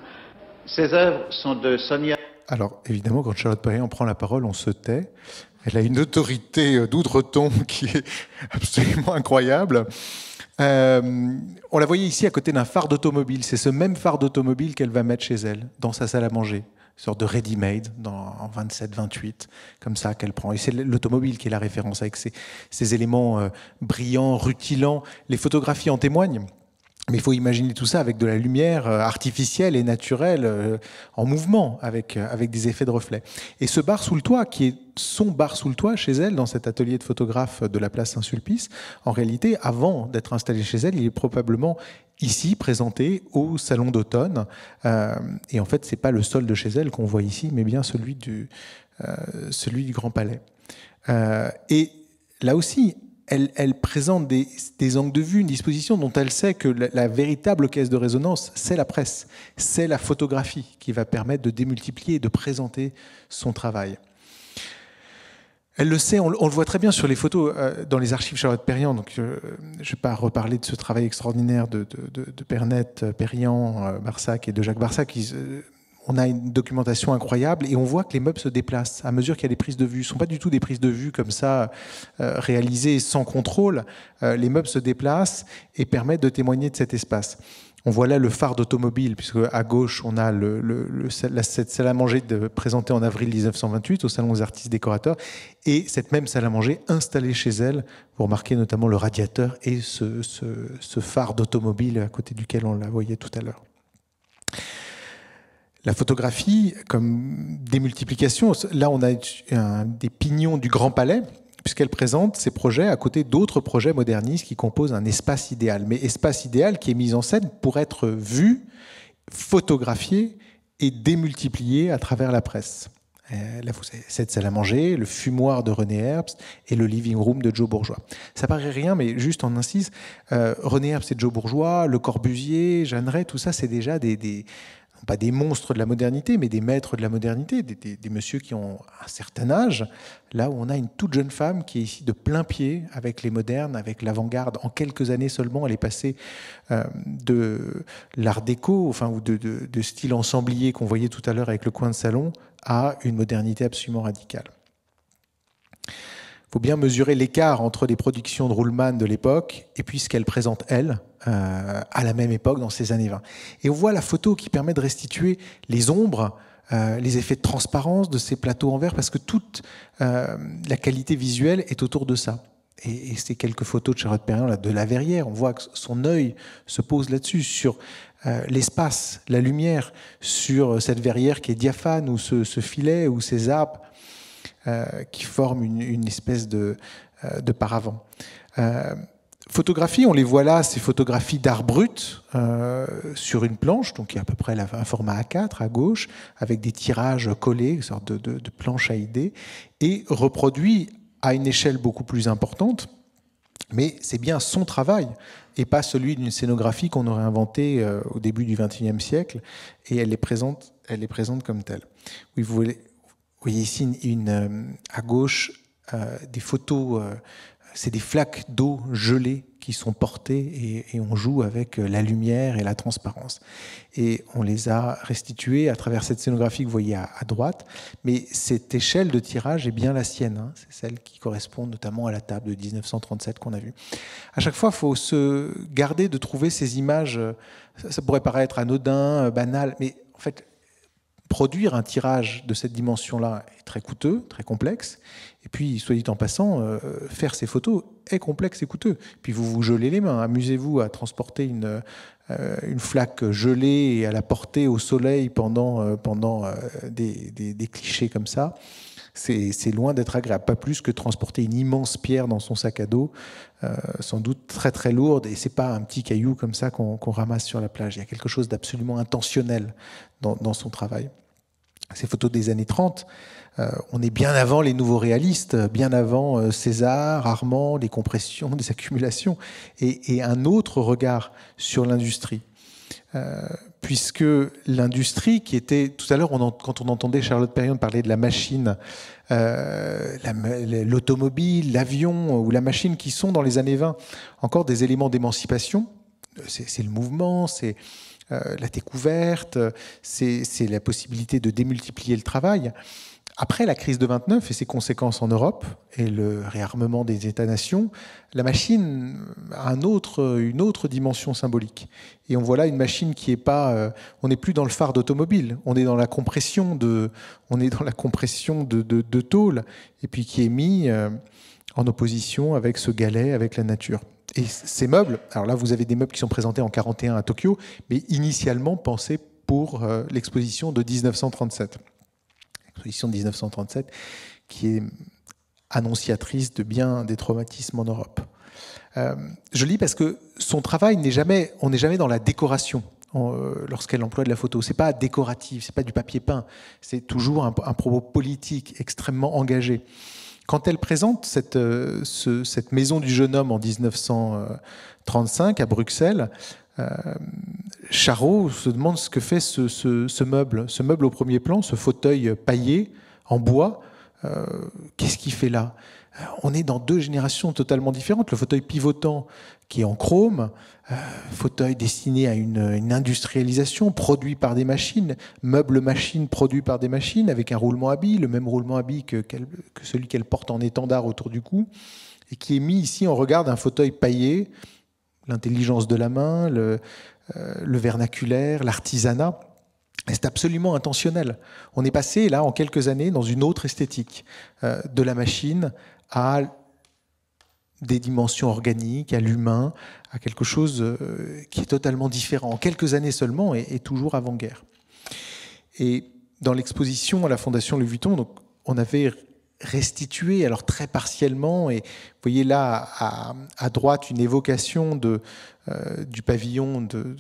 Ces œuvres sont de Sonia. Alors, évidemment, quand Charlotte Perriand prend la parole, on se tait. Elle a une autorité d'outre-tombe qui est absolument incroyable. On la voyait ici à côté d'un phare d'automobile. C'est ce même phare d'automobile qu'elle va mettre chez elle, dans sa salle à manger. Une sorte de ready-made en 27-28, comme ça qu'elle prend. Et c'est l'automobile qui est la référence, avec ces éléments brillants, rutilants. Les photographies en témoignent. Mais il faut imaginer tout ça avec de la lumière artificielle et naturelle en mouvement, avec des effets de reflet. Et ce bar sous le toit, qui est son bar sous le toit chez elle, dans cet atelier de photographe de la place Saint-Sulpice, en réalité, avant d'être installé chez elle, il est probablement ici, présenté au Salon d'automne. Et en fait, ce n'est pas le sol de chez elle qu'on voit ici, mais bien celui du Grand Palais. Et là aussi, elle présente des angles de vue, une disposition dont elle sait que la véritable caisse de résonance, c'est la presse, c'est la photographie qui va permettre de démultiplier et de présenter son travail. Elle le sait, on le voit très bien sur les photos dans les archives Charlotte Perriand. Donc, je ne vais pas reparler de ce travail extraordinaire de Pernette, Perriand, Barsac et de Jacques Barsac. On a une documentation incroyable et on voit que les meubles se déplacent à mesure qu'il y a des prises de vue. Ce ne sont pas du tout des prises de vue comme ça, réalisées sans contrôle. Les meubles se déplacent et permettent de témoigner de cet espace. On voit là le phare d'automobile, puisque à gauche, on a cette salle à manger présentée en avril 1928 au Salon des artistes décorateurs, et cette même salle à manger installée chez elle. Vous remarquez notamment le radiateur et ce phare d'automobile à côté duquel on la voyait tout à l'heure. La photographie, comme démultiplication, là on a des pignons du Grand Palais, puisqu'elle présente ses projets à côté d'autres projets modernistes qui composent un espace idéal. Mais espace idéal qui est mis en scène pour être vu, photographié et démultiplié à travers la presse. Là, vous avez cette salle à manger, le fumoir de René Herbst et le living room de Joe Bourgeois. Ça paraît rien, mais juste en incise, René Herbst et Joe Bourgeois, Le Corbusier, Jeanneret, tout ça, c'est déjà pas des monstres de la modernité, mais des maîtres de la modernité, des messieurs qui ont un certain âge, là où on a une toute jeune femme qui est ici de plein pied avec les modernes, avec l'avant-garde. En quelques années seulement, elle est passée de l'art déco, ou de style ensemblier qu'on voyait tout à l'heure avec le coin de salon, à une modernité absolument radicale. Il faut bien mesurer l'écart entre les productions de Ruhlmann de l'époque et puis ce qu'elle présente, elle, à la même époque, dans ces années 20. Et on voit la photo qui permet de restituer les ombres, les effets de transparence de ces plateaux en verre, parce que toute la qualité visuelle est autour de ça. Et ces quelques photos de Charlotte Perriand, là, de la verrière, on voit que son œil se pose là-dessus, sur l'espace, la lumière, sur cette verrière qui est diaphane, ou ce filet, ou ces arbres, qui forment une espèce de paravent. Photographie, on les voit là, ces photographies d'art brut sur une planche, donc il y a à peu près un format A4 à gauche, avec des tirages collés, une sorte de planche à idées, et reproduit à une échelle beaucoup plus importante, mais c'est bien son travail, et pas celui d'une scénographie qu'on aurait inventée au début du XXIe siècle, et elle elle est présente comme telle. Oui, vous voyez ici à gauche des photos, c'est des flaques d'eau gelée qui sont portées et on joue avec la lumière et la transparence. Et on les a restituées à travers cette scénographie que vous voyez à droite, mais cette échelle de tirage est bien la sienne, hein. C'est celle qui correspond notamment à la table de 1937 qu'on a vue. À chaque fois, il faut se garder de trouver ces images, ça pourrait paraître anodin, banal, mais en fait, produire un tirage de cette dimension-là est très coûteux, très complexe. Et puis, soit dit en passant, faire ces photos est complexe et coûteux. Puis vous vous gelez les mains. Amusez-vous à transporter une flaque gelée et à la porter au soleil pendant des clichés comme ça. C'est loin d'être agréable. Pas plus que transporter une immense pierre dans son sac à dos, sans doute très très lourde. Et c'est pas un petit caillou comme ça qu'on ramasse sur la plage. Il y a quelque chose d'absolument intentionnel dans son travail. Ces photos des années 30, on est bien avant les nouveaux réalistes, bien avant César, Armand, les compressions, les accumulations, et un autre regard sur l'industrie. Puisque l'industrie qui était... Tout à l'heure, quand on entendait Charlotte Perriand parler de la machine, l'automobile, l'avion ou la machine qui sont dans les années 20 encore des éléments d'émancipation, c'est le mouvement, c'est... la découverte, c'est la possibilité de démultiplier le travail. Après la crise de 29 et ses conséquences en Europe et le réarmement des États-nations, la machine a une autre dimension symbolique. Et on voit là une machine qui est pas... on n'est plus dans le phare d'automobile, on est dans la compression de tôle, et puis qui est mis en opposition avec ce galet, avec la nature. Et ces meubles, alors là vous avez des meubles qui sont présentés en 1941 à Tokyo, mais initialement pensés pour l'exposition de 1937. L'exposition de 1937 qui est annonciatrice de bien des traumatismes en Europe. Je lis parce que son travail on n'est jamais dans la décoration lorsqu'elle emploie de la photo. C'est pas décoratif, c'est pas du papier peint, c'est toujours un propos politique extrêmement engagé. Quand elle présente cette maison du jeune homme en 1935 à Bruxelles, Charot se demande ce que fait ce meuble au premier plan, ce fauteuil paillé en bois. Qu'est-ce qu'il fait là? On est dans deux générations totalement différentes. Le fauteuil pivotant qui est en chrome, fauteuil destiné à une industrialisation, produit par des machines, meuble-machine produit par des machines, avec un roulement à billes, le même roulement à billes que celui qu'elle porte en étendard autour du cou, et qui est mis ici en regard d'un fauteuil paillé, l'intelligence de la main, le vernaculaire, l'artisanat. C'est absolument intentionnel. On est passé, là, en quelques années, dans une autre esthétique, de la machine à des dimensions organiques, à l'humain, à quelque chose qui est totalement différent, en quelques années seulement, et toujours avant-guerre. Et dans l'exposition à la Fondation Louis Vuitton, donc, on avait restitué, alors très partiellement, et vous voyez là à droite une évocation du pavillon de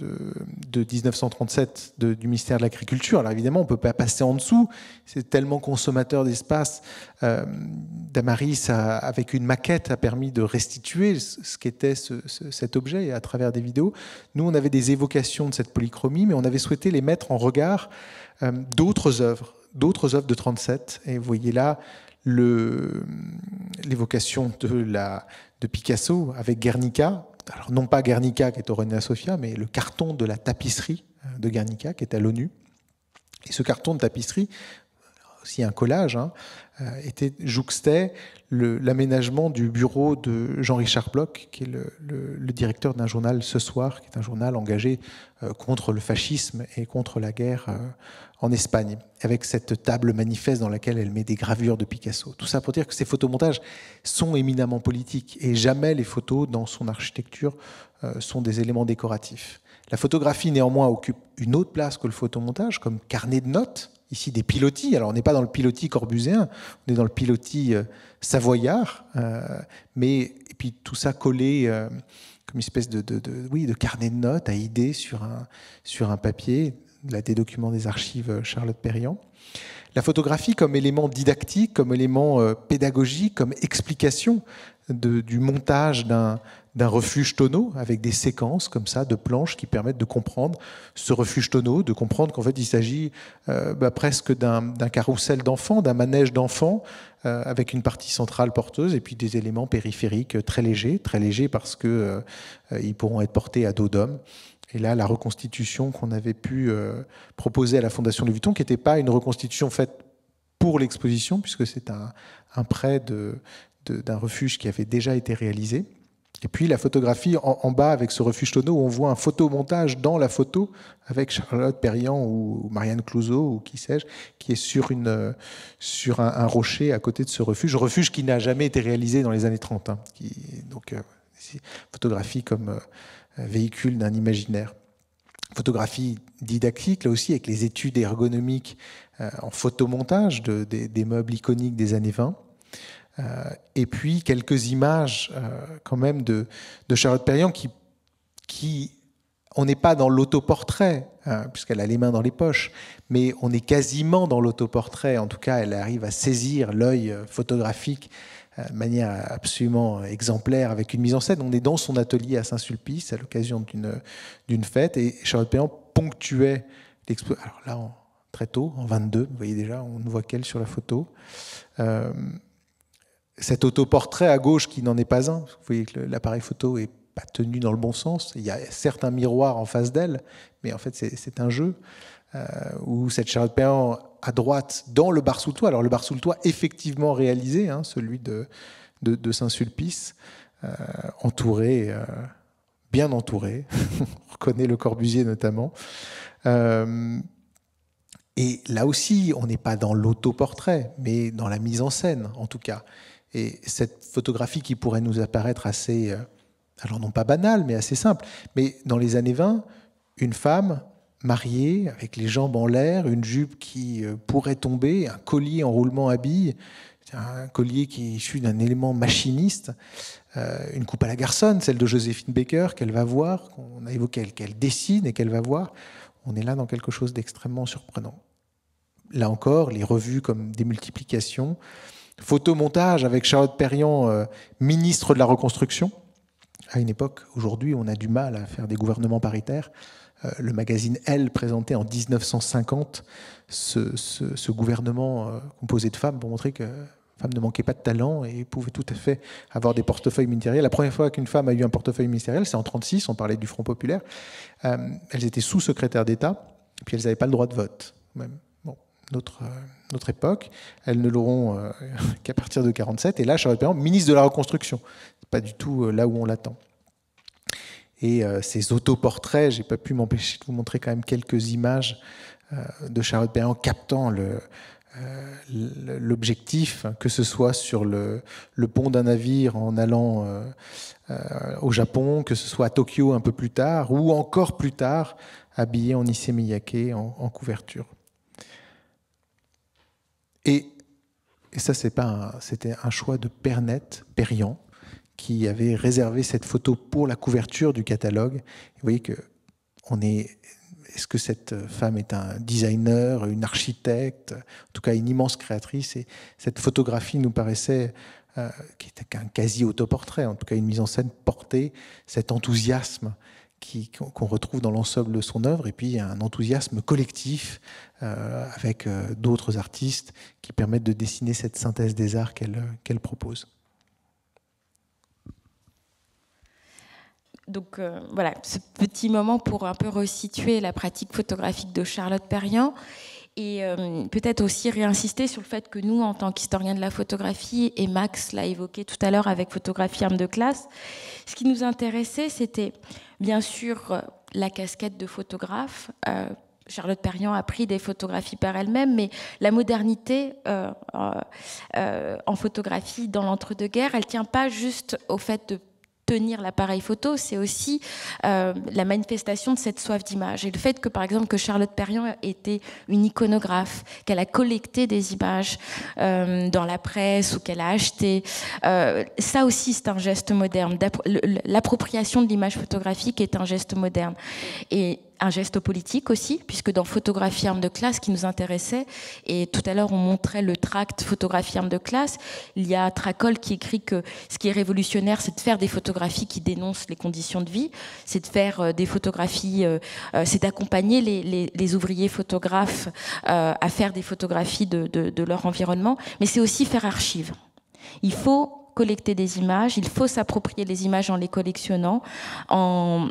1937 du ministère de l'Agriculture. Alors évidemment, on ne peut pas passer en dessous, c'est tellement consommateur d'espace. Damaris, avec une maquette, a permis de restituer ce qu'était cet objet à travers des vidéos. Nous, on avait des évocations de cette polychromie, mais on avait souhaité les mettre en regard d'autres œuvres de 37. Et vous voyez là l'évocation de Picasso avec Guernica. Alors non pas Guernica qui est au Reina Sofia, mais le carton de la tapisserie de Guernica qui est à l'ONU. Et ce carton de tapisserie, aussi un collage, jouxtait l'aménagement du bureau de Jean-Richard Bloch, qui est le directeur d'un journal Ce Soir, qui est un journal engagé contre le fascisme et contre la guerre en Espagne, avec cette table manifeste dans laquelle elle met des gravures de Picasso. Tout ça pour dire que ces photomontages sont éminemment politiques et jamais les photos dans son architecture sont des éléments décoratifs. La photographie néanmoins occupe une autre place que le photomontage, comme carnet de notes, ici des pilotis. Alors on n'est pas dans le pilotis corbuséen, on est dans le pilotis savoyard, et puis tout ça collé comme une espèce de carnet de notes à idées sur un papier, là, des documents des archives Charlotte Perriand. La photographie comme élément didactique, comme élément pédagogique, comme explication du montage d'un refuge tonneau avec des séquences comme ça de planches qui permettent de comprendre ce refuge tonneau, de comprendre qu'en fait il s'agit presque d'un carrousel d'enfants, d'un manège d'enfants avec une partie centrale porteuse et puis des éléments périphériques très légers parce que ils pourront être portés à dos d'homme. Et là, la reconstitution qu'on avait pu proposer à la Fondation Louis Vuitton, qui n'était pas une reconstitution faite pour l'exposition, puisque c'est un prêt d'un refuge qui avait déjà été réalisé. Et puis la photographie en bas avec ce refuge tonneau, où on voit un photomontage dans la photo avec Charlotte Perriand ou Marianne Clouzot ou qui sais-je, qui est sur un rocher à côté de ce refuge qui n'a jamais été réalisé dans les années 30. Hein, donc photographie comme véhicule d'un imaginaire. Photographie didactique, là aussi, avec les études ergonomiques en photomontage des meubles iconiques des années 20. Et puis quelques images quand même de Charlotte Perriand qui on n'est pas dans l'autoportrait, hein, puisqu'elle a les mains dans les poches, mais on est quasiment dans l'autoportrait. En tout cas, elle arrive à saisir l'œil photographique de manière absolument exemplaire avec une mise en scène. On est dans son atelier à Saint-Sulpice à l'occasion d'une fête et Charlotte Perriand ponctuait l'expo. Alors là, très tôt, en 22, vous voyez déjà, on ne voit qu'elle sur la photo. Cet autoportrait à gauche qui n'en est pas un, vous voyez que l'appareil photo n'est pas tenu dans le bon sens. Il y a certes un miroir en face d'elle, mais en fait c'est un jeu où cette Charlotte Perriand à droite dans le bar sous le toit. Alors le bar sous le toit effectivement réalisé, hein, celui de Saint-Sulpice, entouré, bien entouré. On reconnaît Le Corbusier notamment. Et là aussi, on n'est pas dans l'autoportrait, mais dans la mise en scène en tout cas. Et cette photographie qui pourrait nous apparaître assez, alors non pas banale, mais assez simple. Mais dans les années 20, une femme mariée, avec les jambes en l'air, une jupe qui pourrait tomber, un collier en roulement à billes, un collier qui est issu d'un élément machiniste, une coupe à la garçonne, celle de Joséphine Baker, qu'elle va voir, qu'on a évoqué, qu'elle dessine et qu'elle va voir. On est là dans quelque chose d'extrêmement surprenant. Là encore, les revues comme Démultiplication, photomontage avec Charlotte Perriand, ministre de la Reconstruction. À une époque, aujourd'hui, on a du mal à faire des gouvernements paritaires. Le magazine Elle présentait en 1950 ce gouvernement composé de femmes pour montrer que les femmes ne manquaient pas de talent et pouvaient tout à fait avoir des portefeuilles ministériels. La première fois qu'une femme a eu un portefeuille ministériel, c'est en 1936, on parlait du Front populaire. Elles étaient sous-secrétaires d'État, et puis elles n'avaient pas le droit de vote. Même. Bon, notre époque, elles ne l'auront qu'à partir de 1947. Et là, Charlotte Perriand, ministre de la Reconstruction. C'est pas du tout là où on l'attend. Et ces autoportraits, j'ai pas pu m'empêcher de vous montrer quand même quelques images de Charlotte Perriand captant l'objectif, que ce soit sur le pont d'un navire en allant au Japon, que ce soit à Tokyo un peu plus tard, ou encore plus tard, habillée en Issey Miyake en couverture. Et ça, c'était un choix de Perriand, qui avait réservé cette photo pour la couverture du catalogue. Et vous voyez que est-ce que cette femme est un designer, une architecte, en tout cas une immense créatrice. Et cette photographie nous paraissait, qui était un quasi-autoportrait, en tout cas une mise en scène portée, cet enthousiasme qu'on retrouve dans l'ensemble de son œuvre, et puis un enthousiasme collectif avec d'autres artistes qui permettent de dessiner cette synthèse des arts qu'elle propose. Donc voilà, ce petit moment pour un peu resituer la pratique photographique de Charlotte Perriand et peut-être aussi réinsister sur le fait que nous, en tant qu'historiens de la photographie, et Max l'a évoqué tout à l'heure avec Photographie arme de classe, ce qui nous intéressait, c'était bien sûr la casquette de photographe. Charlotte Perriand a pris des photographies par elle-même, mais la modernité en photographie dans l'entre-deux-guerres, elle ne tient pas juste au fait de tenir l'appareil photo, c'est aussi la manifestation de cette soif d'image. Et le fait que, par exemple, que Charlotte Perriand était une iconographe, qu'elle a collecté des images dans la presse ou qu'elle a acheté, ça aussi c'est un geste moderne. L'appropriation de l'image photographique est un geste moderne. Et un geste politique aussi, puisque dans Photographie arme de classe, qui nous intéressait, et tout à l'heure on montrait le tract Photographie arme de classe, il y a Tracol qui écrit que ce qui est révolutionnaire, c'est de faire des photographies qui dénoncent les conditions de vie, c'est de faire des photographies, c'est d'accompagner les ouvriers photographes à faire des photographies de leur environnement, mais c'est aussi faire archive. Il faut collecter des images, il faut s'approprier les images en les collectionnant, en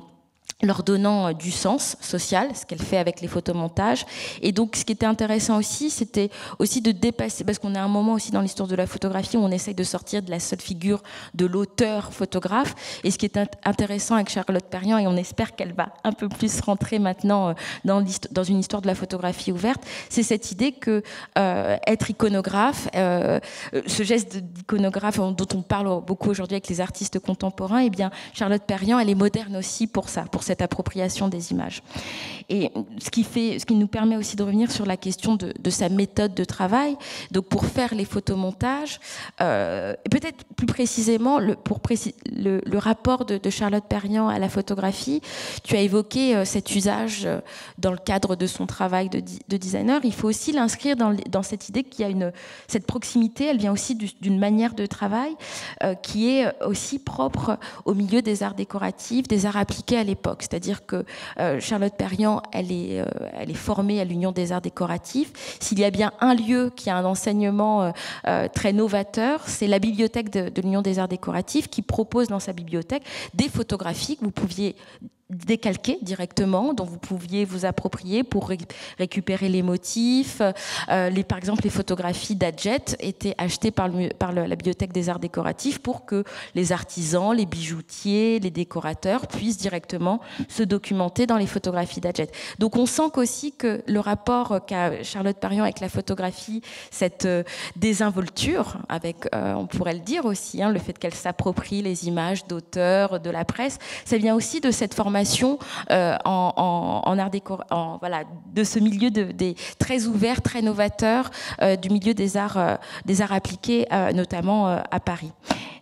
leur donnant du sens social, ce qu'elle fait avec les photomontages. Et donc, ce qui était intéressant aussi, c'était aussi de dépasser, parce qu'on est à un moment aussi dans l'histoire de la photographie où on essaye de sortir de la seule figure de l'auteur photographe. Et ce qui est intéressant avec Charlotte Perriand, et on espère qu'elle va un peu plus rentrer maintenant dans une histoire de la photographie ouverte, c'est cette idée que être iconographe, ce geste d'iconographe dont on parle beaucoup aujourd'hui avec les artistes contemporains, eh bien, Charlotte Perriand, elle est moderne aussi pour ça, pour cette appropriation des images. Et ce qui nous permet aussi de revenir sur la question de sa méthode de travail. Donc pour faire les photomontages, peut-être plus précisément le rapport de Charlotte Perriand à la photographie, tu as évoqué cet usage dans le cadre de son travail de designer. Il faut aussi l'inscrire dans cette idée qu'il y a cette proximité, elle vient aussi d'une manière de travail qui est aussi propre au milieu des arts décoratifs, des arts appliqués à l'époque. C'est-à-dire que Charlotte Perriand, elle est formée à l'Union des arts décoratifs. S'il y a bien un lieu qui a un enseignement très novateur, c'est la bibliothèque de l'Union des arts décoratifs qui propose dans sa bibliothèque des photographies que vous pouviez décalquer directement, dont vous pouviez vous approprier pour récupérer les motifs. Par exemple, les photographies d'Adjet étaient achetées par la Bibliothèque des Arts Décoratifs pour que les artisans, les bijoutiers, les décorateurs puissent directement se documenter dans les photographies d'Adjet. Donc on sent qu'aussi que le rapport qu'a Charlotte Perriand avec la photographie, cette désinvolture, avec, on pourrait le dire aussi, le fait qu'elle s'approprie les images d'auteurs, de la presse, ça vient aussi de cette formation en art décor, de ce milieu des très ouvert, très novateur du milieu des arts appliqués, notamment à Paris.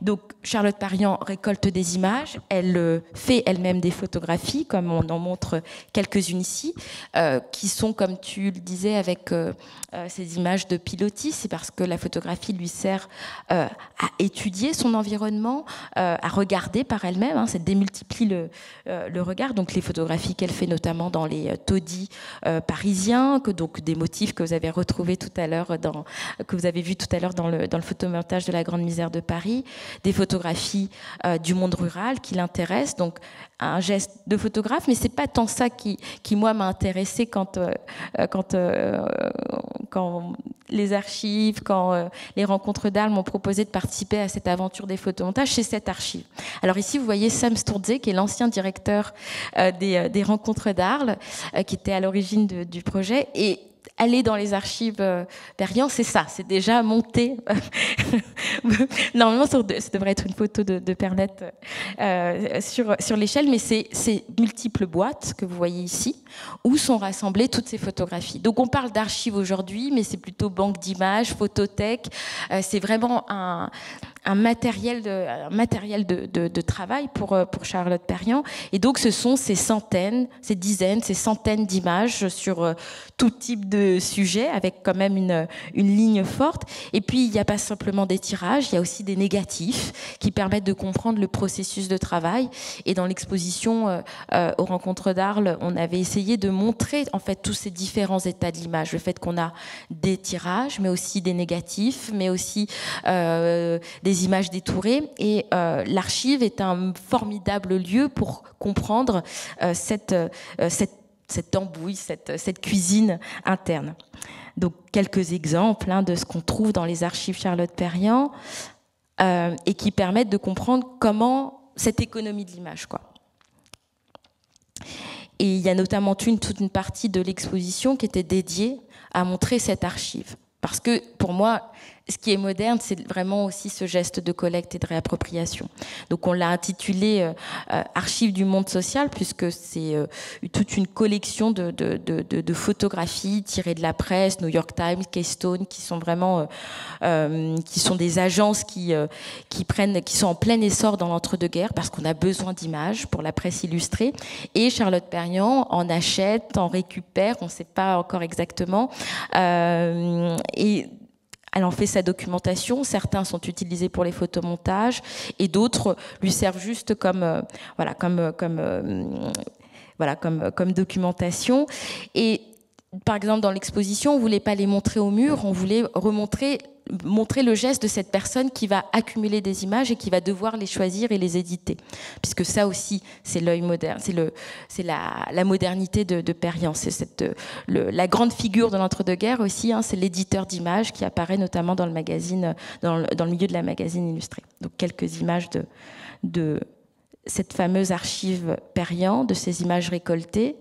Donc Charlotte Perriand récolte des images, elle fait elle-même des photographies, comme on en montre quelques-unes ici, qui sont, comme tu le disais, avec ces images de pilotis. C'est parce que la photographie lui sert à étudier son environnement, à regarder par elle-même, ça démultiplie le regard. Donc les photographies qu'elle fait notamment dans les taudis parisiens, donc des motifs que vous avez retrouvés tout à l'heure, que vous avez vu tout à l'heure dans le photomontage de la Grande Misère de Paris, des photographies du monde rural qui l'intéressent, donc un geste de photographe, mais c'est pas tant ça qui moi m'a intéressée quand les archives, quand les rencontres d'Arles m'ont proposé de participer à cette aventure des photomontages, c'est cette archive. Alors ici vous voyez Sam Sturze, qui est l'ancien directeur des rencontres d'Arles, qui était à l'origine du projet, et aller dans les archives Perriand, c'est ça, c'est déjà monter. Normalement, ça devrait être une photo de Pernette sur l'échelle, mais c'est multiples boîtes que vous voyez ici, où sont rassemblées toutes ces photographies. Donc on parle d'archives aujourd'hui, mais c'est plutôt banque d'images, photothèque, c'est vraiment un matériel de travail pour Charlotte Perriand. Et donc ce sont ces centaines, ces dizaines, ces centaines d'images sur tout type de sujet, avec quand même une ligne forte. Et puis il n'y a pas simplement des tirages, il y a aussi des négatifs qui permettent de comprendre le processus de travail. Et dans l'exposition aux Rencontres d'Arles, on avait essayé de montrer en fait tous ces différents états de l'image, le fait qu'on a des tirages, mais aussi des négatifs, mais aussi des images détourées, et l'archive est un formidable lieu pour comprendre cette embouille, cette cuisine interne. Donc quelques exemples de ce qu'on trouve dans les archives Charlotte Perriand et qui permettent de comprendre comment cette économie de l'image, quoi. Et il y a notamment toute une partie de l'exposition qui était dédiée à montrer cette archive. Parce que pour moi, ce qui est moderne, c'est vraiment aussi ce geste de collecte et de réappropriation. Donc on l'a intitulé Archives du monde social, puisque c'est toute une collection de photographies tirées de la presse, New York Times, Keystone, qui sont vraiment qui sont des agences qui sont en plein essor dans l'entre-deux-guerres, parce qu'on a besoin d'images pour la presse illustrée. Et Charlotte Perriand en achète, en récupère, on ne sait pas encore exactement. Et elle en fait sa documentation. Certains sont utilisés pour les photomontages et d'autres lui servent juste comme documentation. Et par exemple, dans l'exposition, on ne voulait pas les montrer au mur, on voulait montrer le geste de cette personne qui va accumuler des images et qui va devoir les choisir et les éditer. Puisque ça aussi, c'est l'œil moderne, c'est la modernité de Perriand. C'est la grande figure de l'entre-deux-guerres aussi, hein, c'est l'éditeur d'images qui apparaît notamment dans le magazine, dans le milieu de la magazine illustrée. Donc quelques images de cette fameuse archive Perriand, de ces images récoltées,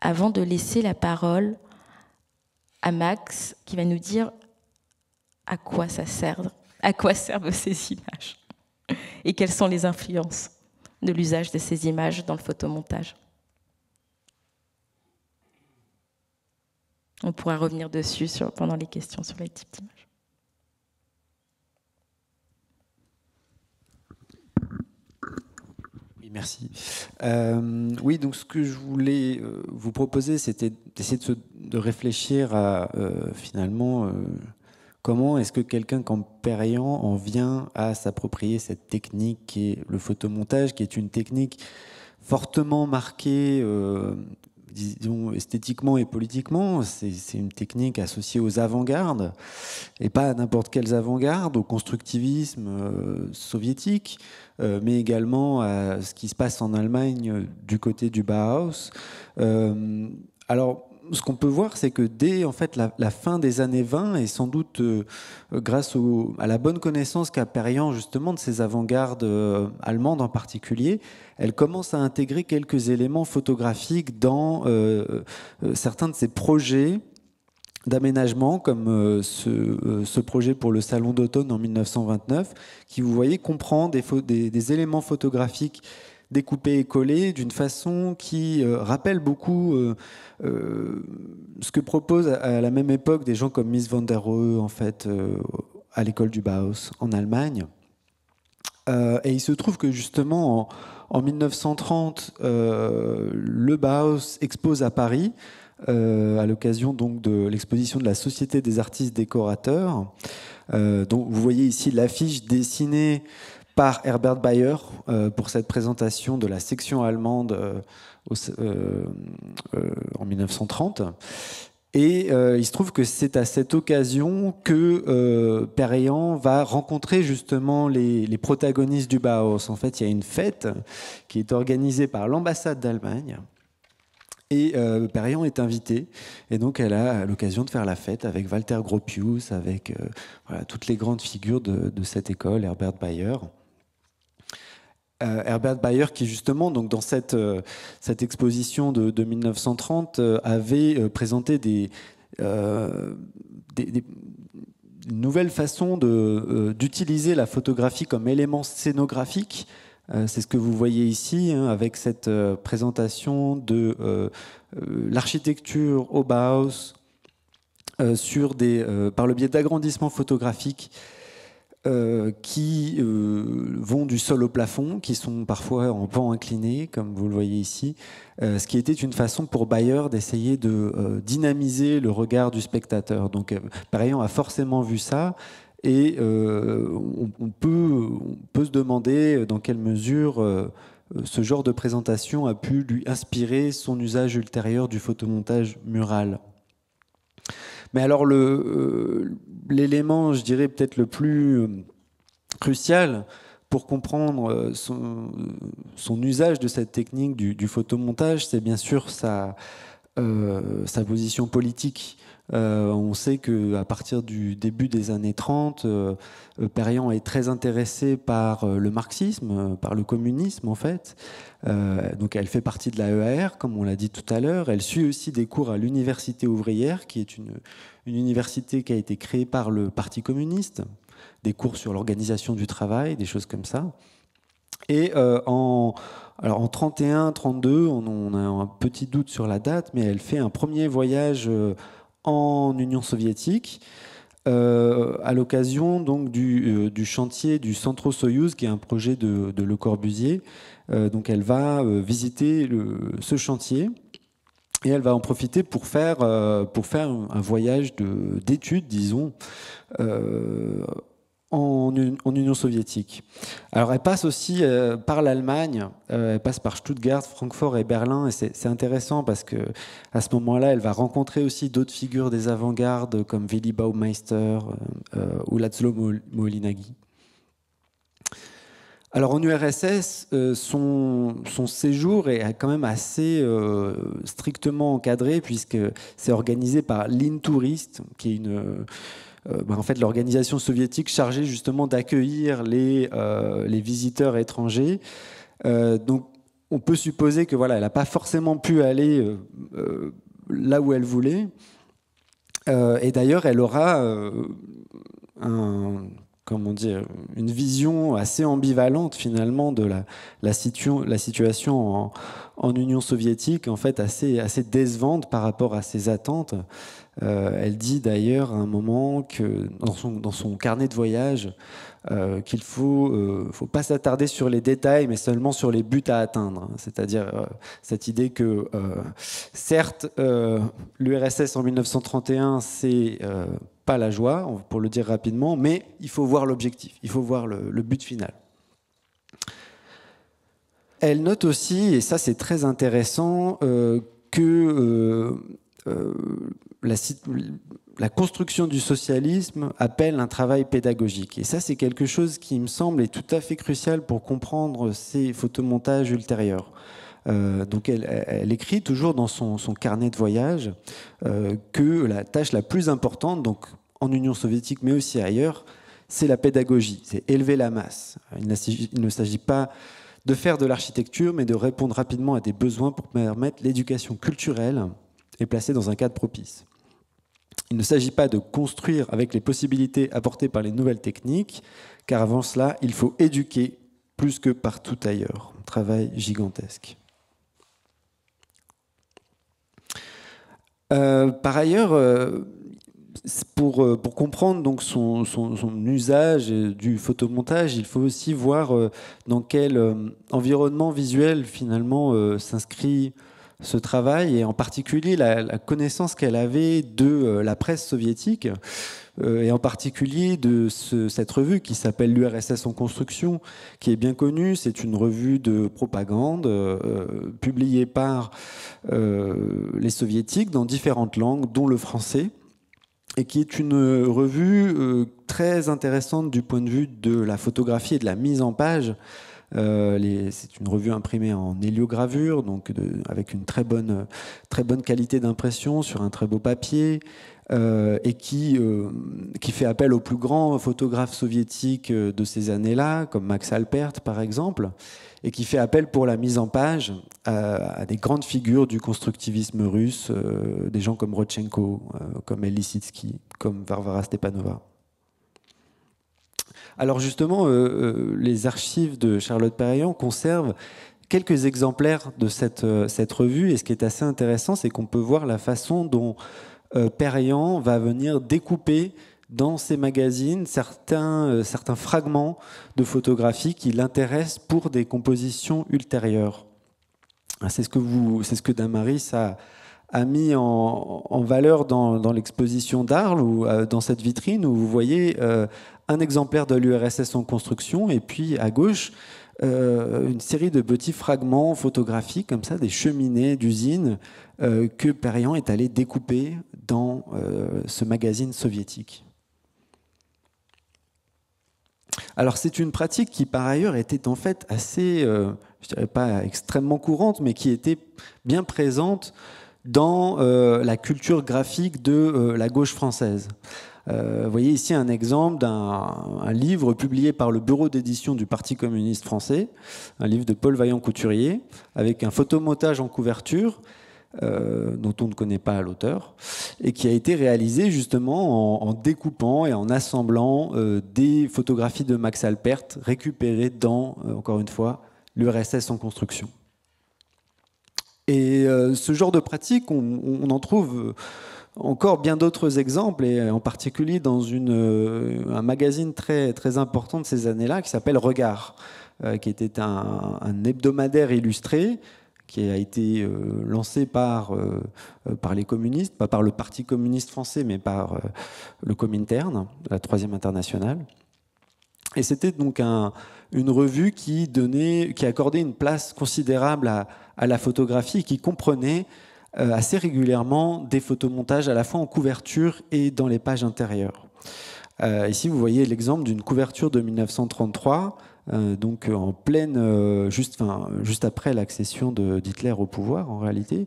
avant de laisser la parole à Max, qui va nous dire à quoi servent ces images et quelles sont les influences de l'usage de ces images dans le photomontage. On pourra revenir dessus pendant les questions sur les types d'images. Merci. Oui, donc ce que je voulais vous proposer, c'était d'essayer de réfléchir à finalement comment est-ce que quelqu'un comme Perriand en vient à s'approprier cette technique qui est le photomontage, qui est une technique fortement marquée, disons, esthétiquement et politiquement. C'est une technique associée aux avant-gardes, et pas à n'importe quelles avant-gardes, au constructivisme soviétique, mais également à ce qui se passe en Allemagne du côté du Bauhaus. Alors, ce qu'on peut voir, c'est que dès en fait, la fin des années 20, et sans doute grâce à la bonne connaissance qu'a Perriand justement de ces avant-gardes allemandes en particulier, elle commence à intégrer quelques éléments photographiques dans certains de ses projets d'aménagement, comme ce projet pour le Salon d'automne en 1929, qui, vous voyez, comprend des éléments photographiques découpés et collés d'une façon qui rappelle beaucoup ce que proposent à la même époque des gens comme Mies van der Rohe, en fait, à l'école du Bauhaus en Allemagne. Et il se trouve que justement, en 1930, le Bauhaus expose à Paris, à l'occasion donc de l'exposition de la Société des artistes décorateurs. Donc vous voyez ici l'affiche dessinée par Herbert Bayer pour cette présentation de la section allemande en 1930. Et il se trouve que c'est à cette occasion que Perriand va rencontrer justement les protagonistes du Bauhaus. En fait, il y a une fête qui est organisée par l'ambassade d'Allemagne. Et Perriand est invitée, et donc elle a l'occasion de faire la fête avec Walter Gropius, avec voilà, toutes les grandes figures de cette école, Herbert Bayer. Herbert Bayer qui justement donc dans cette exposition de 1930 avait présenté une nouvelle façon d'utiliser la photographie comme élément scénographique. C'est ce que vous voyez ici, hein, avec cette présentation de l'architecture au Bauhaus par le biais d'agrandissements photographiques qui vont du sol au plafond, qui sont parfois en pan incliné, comme vous le voyez ici, ce qui était une façon pour Bayer d'essayer de dynamiser le regard du spectateur. Donc Perriand a forcément vu ça. Et on peut se demander dans quelle mesure ce genre de présentation a pu lui inspirer son usage ultérieur du photomontage mural. Mais alors l'élément, je dirais peut-être le plus crucial pour comprendre son usage de cette technique du photomontage, c'est bien sûr sa position politique On sait qu'à partir du début des années 30, Perriand est très intéressée par le marxisme, par le communisme en fait. Donc elle fait partie de la EAR, comme on l'a dit tout à l'heure. Elle suit aussi des cours à l'Université ouvrière, qui est une université qui a été créée par le Parti communiste, des cours sur l'organisation du travail, des choses comme ça. Et en 31-32, on a un petit doute sur la date, mais elle fait un premier voyage en Union soviétique à l'occasion donc du chantier du Centro-Soyouz, qui est un projet de Le Corbusier. Donc elle va visiter ce chantier et elle va en profiter pour faire un voyage d'études, disons, en Union soviétique. Alors elle passe aussi par l'Allemagne, elle passe par Stuttgart, Francfort et Berlin, et c'est intéressant parce que à ce moment-là, elle va rencontrer aussi d'autres figures des avant-gardes comme Willy Baumeister ou László Moholy-Nagy. Alors en URSS, son séjour est quand même assez strictement encadré puisque c'est organisé par l'Intourist, qui est en fait l'organisation soviétique chargée justement d'accueillir les visiteurs étrangers. Donc on peut supposer que voilà, elle n'a pas forcément pu aller là où elle voulait. Et d'ailleurs, elle aura une vision assez ambivalente finalement de la situation en Union soviétique, en fait assez décevante par rapport à ses attentes. Elle dit d'ailleurs à un moment que dans son carnet de voyage qu'il faut pas s'attarder sur les détails, mais seulement sur les buts à atteindre. C'est-à-dire cette idée que certes l'URSS en 1931 c'est pas la joie, pour le dire rapidement, mais il faut voir l'objectif, il faut voir le but final. Elle note aussi, et ça c'est très intéressant, que la construction du socialisme appelle un travail pédagogique. Et ça, c'est quelque chose qui me semble est tout à fait crucial pour comprendre ces photomontages ultérieurs. Donc elle écrit toujours dans son carnet de voyage que la tâche la plus importante, donc en Union soviétique mais aussi ailleurs, c'est la pédagogie, c'est élever la masse. Il ne s'agit pas de faire de l'architecture, mais de répondre rapidement à des besoins pour permettre l'éducation culturelle et placée dans un cadre propice. Il ne s'agit pas de construire avec les possibilités apportées par les nouvelles techniques, car avant cela, il faut éduquer plus que partout ailleurs. Un travail gigantesque. Par ailleurs, pour comprendre donc son usage du photomontage, il faut aussi voir dans quel environnement visuel finalement s'inscrit ce travail, et en particulier la connaissance qu'elle avait de la presse soviétique, et en particulier de cette revue qui s'appelle l'URSS en construction, qui est bien connue. C'est une revue de propagande publiée par les soviétiques dans différentes langues, dont le français, et qui est une revue très intéressante du point de vue de la photographie et de la mise en page. C'est une revue imprimée en héliogravure, donc avec une très bonne qualité d'impression sur un très beau papier, et qui fait appel aux plus grands photographes soviétiques de ces années-là, comme Max Alpert par exemple, et qui fait appel pour la mise en page à des grandes figures du constructivisme russe, des gens comme Rodchenko, comme El Lissitzky, comme Varvara Stepanova. Alors justement, les archives de Charlotte Perriand conservent quelques exemplaires de cette revue, et ce qui est assez intéressant, c'est qu'on peut voir la façon dont Perriand va venir découper dans ses magazines certains fragments de photographie qui l'intéressent pour des compositions ultérieures. C'est ce que Damaris a mis en valeur dans l'exposition d'Arles, ou dans cette vitrine, où vous voyez un exemplaire de l'URSS en construction, et puis à gauche, une série de petits fragments photographiques, comme ça, des cheminées d'usines que Perriand est allé découper dans ce magazine soviétique. Alors c'est une pratique qui par ailleurs était en fait assez, je dirais pas extrêmement courante, mais qui était bien présente dans la culture graphique de la gauche française. Vous voyez ici un exemple d'un livre publié par le bureau d'édition du Parti communiste français, un livre de Paul Vaillant-Couturier, avec un photomontage en couverture, dont on ne connaît pas l'auteur, et qui a été réalisé justement en découpant et en assemblant des photographies de Max Alpert récupérées dans, encore une fois, l'URSS en construction. Et ce genre de pratique, on en trouve encore bien d'autres exemples, et en particulier dans un magazine très, très important de ces années-là qui s'appelle Regard, qui était un hebdomadaire illustré qui a été lancé par les communistes, pas par le Parti communiste français, mais par le Comintern, la Troisième Internationale. Et c'était donc une revue qui accordait une place considérable à la photographie, qui comprenait assez régulièrement des photomontages à la fois en couverture et dans les pages intérieures. Ici, vous voyez l'exemple d'une couverture de 1933, donc en pleine, juste après l'accession d'Hitler au pouvoir, en réalité,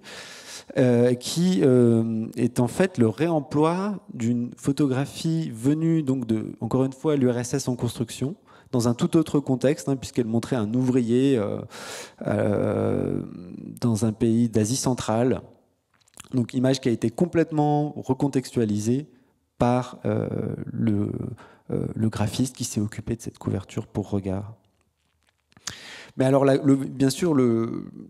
qui est en fait le réemploi d'une photographie venue donc encore une fois, l'URSS en construction, dans un tout autre contexte, puisqu'elle montrait un ouvrier dans un pays d'Asie centrale. Donc, image qui a été complètement recontextualisée par le graphiste qui s'est occupé de cette couverture pour Regard. Mais alors, bien sûr,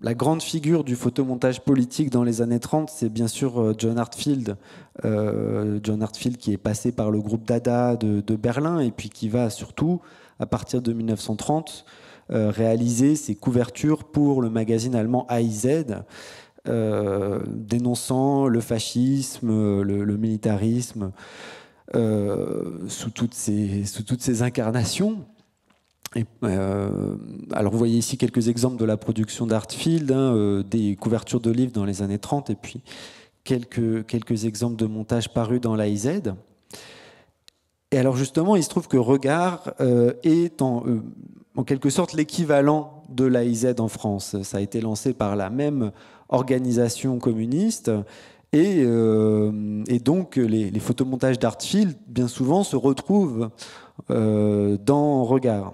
la grande figure du photomontage politique dans les années 30, c'est bien sûr John Heartfield. John Heartfield qui est passé par le groupe Dada de Berlin et puis qui va surtout, à partir de 1930, réaliser ses couvertures pour le magazine allemand AIZ, dénonçant le fascisme, le militarisme, sous toutes ces incarnations. Et, alors vous voyez ici quelques exemples de la production d'Heartfield, des couvertures de livres dans les années 30, et puis quelques exemples de montages parus dans l'AIZ. Et alors justement, il se trouve que Regard est en quelque sorte l'équivalent de l'AIZ en France. Ça a été lancé par la même organisation communiste, et donc les photomontages d'Heartfield, bien souvent, se retrouvent dans Regard.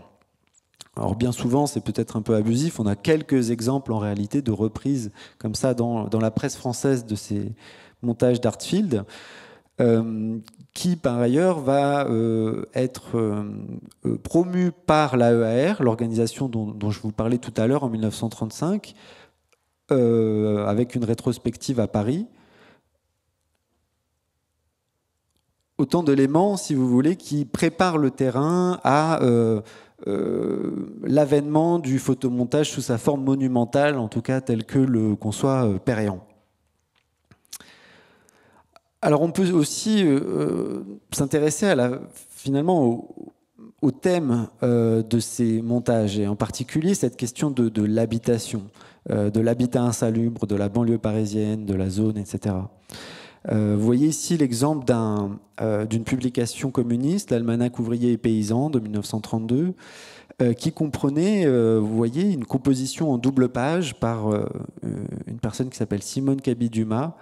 Alors bien souvent, c'est peut-être un peu abusif, on a quelques exemples en réalité de reprises comme ça dans la presse française de ces montages d'Heartfield, qui par ailleurs va être promu par l'AEAR, l'organisation dont je vous parlais tout à l'heure en 1935, avec une rétrospective à Paris. Autant d'éléments, si vous voulez, qui préparent le terrain à l'avènement du photomontage sous sa forme monumentale, en tout cas tel que le conçoit Perriand. Alors on peut aussi s'intéresser finalement au thème de ces montages, et en particulier cette question de l'habitation, de l'habitat insalubre, de la banlieue parisienne, de la zone, etc. Vous voyez ici l'exemple d'une publication communiste, l'Almanach ouvrier et paysan de 1932, qui comprenait, vous voyez, une composition en double page par une personne qui s'appelle Simone Cabi-Dumas,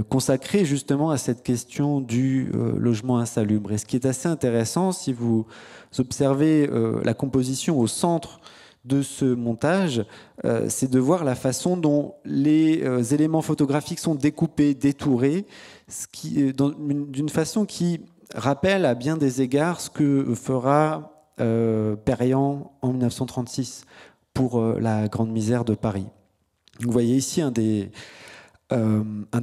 consacrée justement à cette question du logement insalubre. Et ce qui est assez intéressant, si vous observez la composition au centre de ce montage, c'est de voir la façon dont les éléments photographiques sont découpés, détourés, d'une façon qui rappelle à bien des égards ce que fera Perriand en 1936 pour la Grande Misère de Paris. Vous voyez ici un des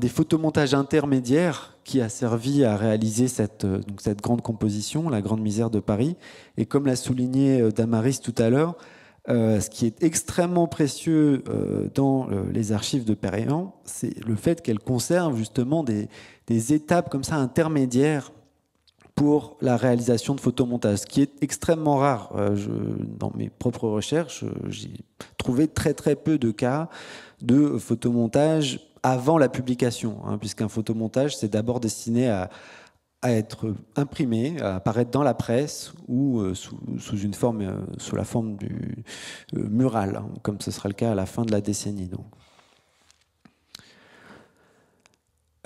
photomontages intermédiaires qui a servi à réaliser cette grande composition, la Grande Misère de Paris. Et comme l'a souligné Damaris tout à l'heure, ce qui est extrêmement précieux dans les archives de Perriand, c'est le fait qu'elle conserve justement des étapes comme ça intermédiaires pour la réalisation de photomontage, ce qui est extrêmement rare. Dans mes propres recherches, j'ai trouvé très très peu de cas de photomontage avant la publication, puisqu'un photomontage, c'est d'abord destiné à être imprimé, à apparaître dans la presse ou sous la forme du mural, comme ce sera le cas à la fin de la décennie. Donc.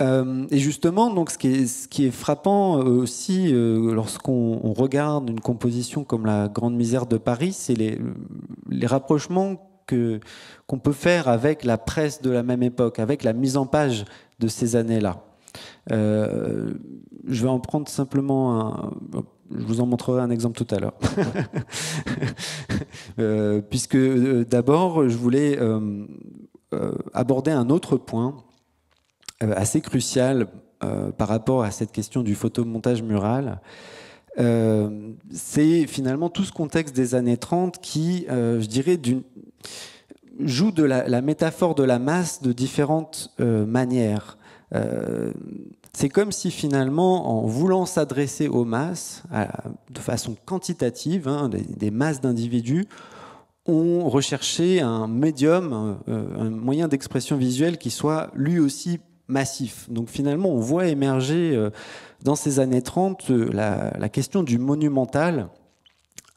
Et justement, donc, ce qui est frappant aussi lorsqu'on regarde une composition comme La Grande Misère de Paris, c'est les rapprochements qu'on peut faire avec la presse de la même époque, avec la mise en page de ces années-là. Je vais en prendre simplement je vous en montrerai un exemple tout à l'heure. Puisque d'abord, je voulais aborder un autre point assez crucial par rapport à cette question du photomontage mural. C'est finalement tout ce contexte des années 30 qui, je dirais, joue de la métaphore de la masse de différentes manières. C'est comme si finalement, en voulant s'adresser aux masses de façon quantitative, des masses d'individus, on recherchait un médium, un moyen d'expression visuelle qui soit lui aussi massif. Donc finalement, on voit émerger dans ces années 30 la question du monumental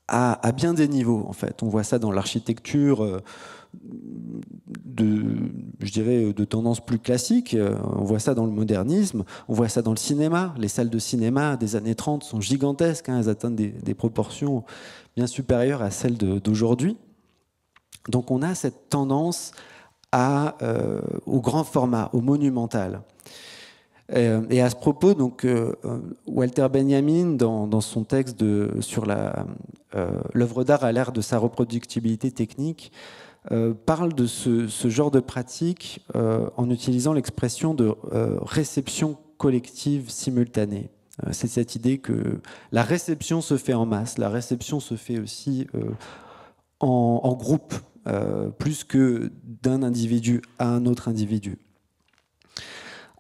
à bien des niveaux. En fait, on voit ça dans l'architecture je dirais, de tendance plus classique. On voit ça dans le modernisme, on voit ça dans le cinéma. Les salles de cinéma des années 30 sont gigantesques, elles atteignent des proportions bien supérieures à celles d'aujourd'hui. Donc on a cette tendance au grand format, au monumental. Et à ce propos, donc, Walter Benjamin, dans son texte sur l'œuvre d'art à l'ère de sa reproductibilité technique, parle de ce genre de pratique en utilisant l'expression de réception collective simultanée. C'est cette idée que la réception se fait en masse, la réception se fait aussi en groupe, plus que d'un individu à un autre individu.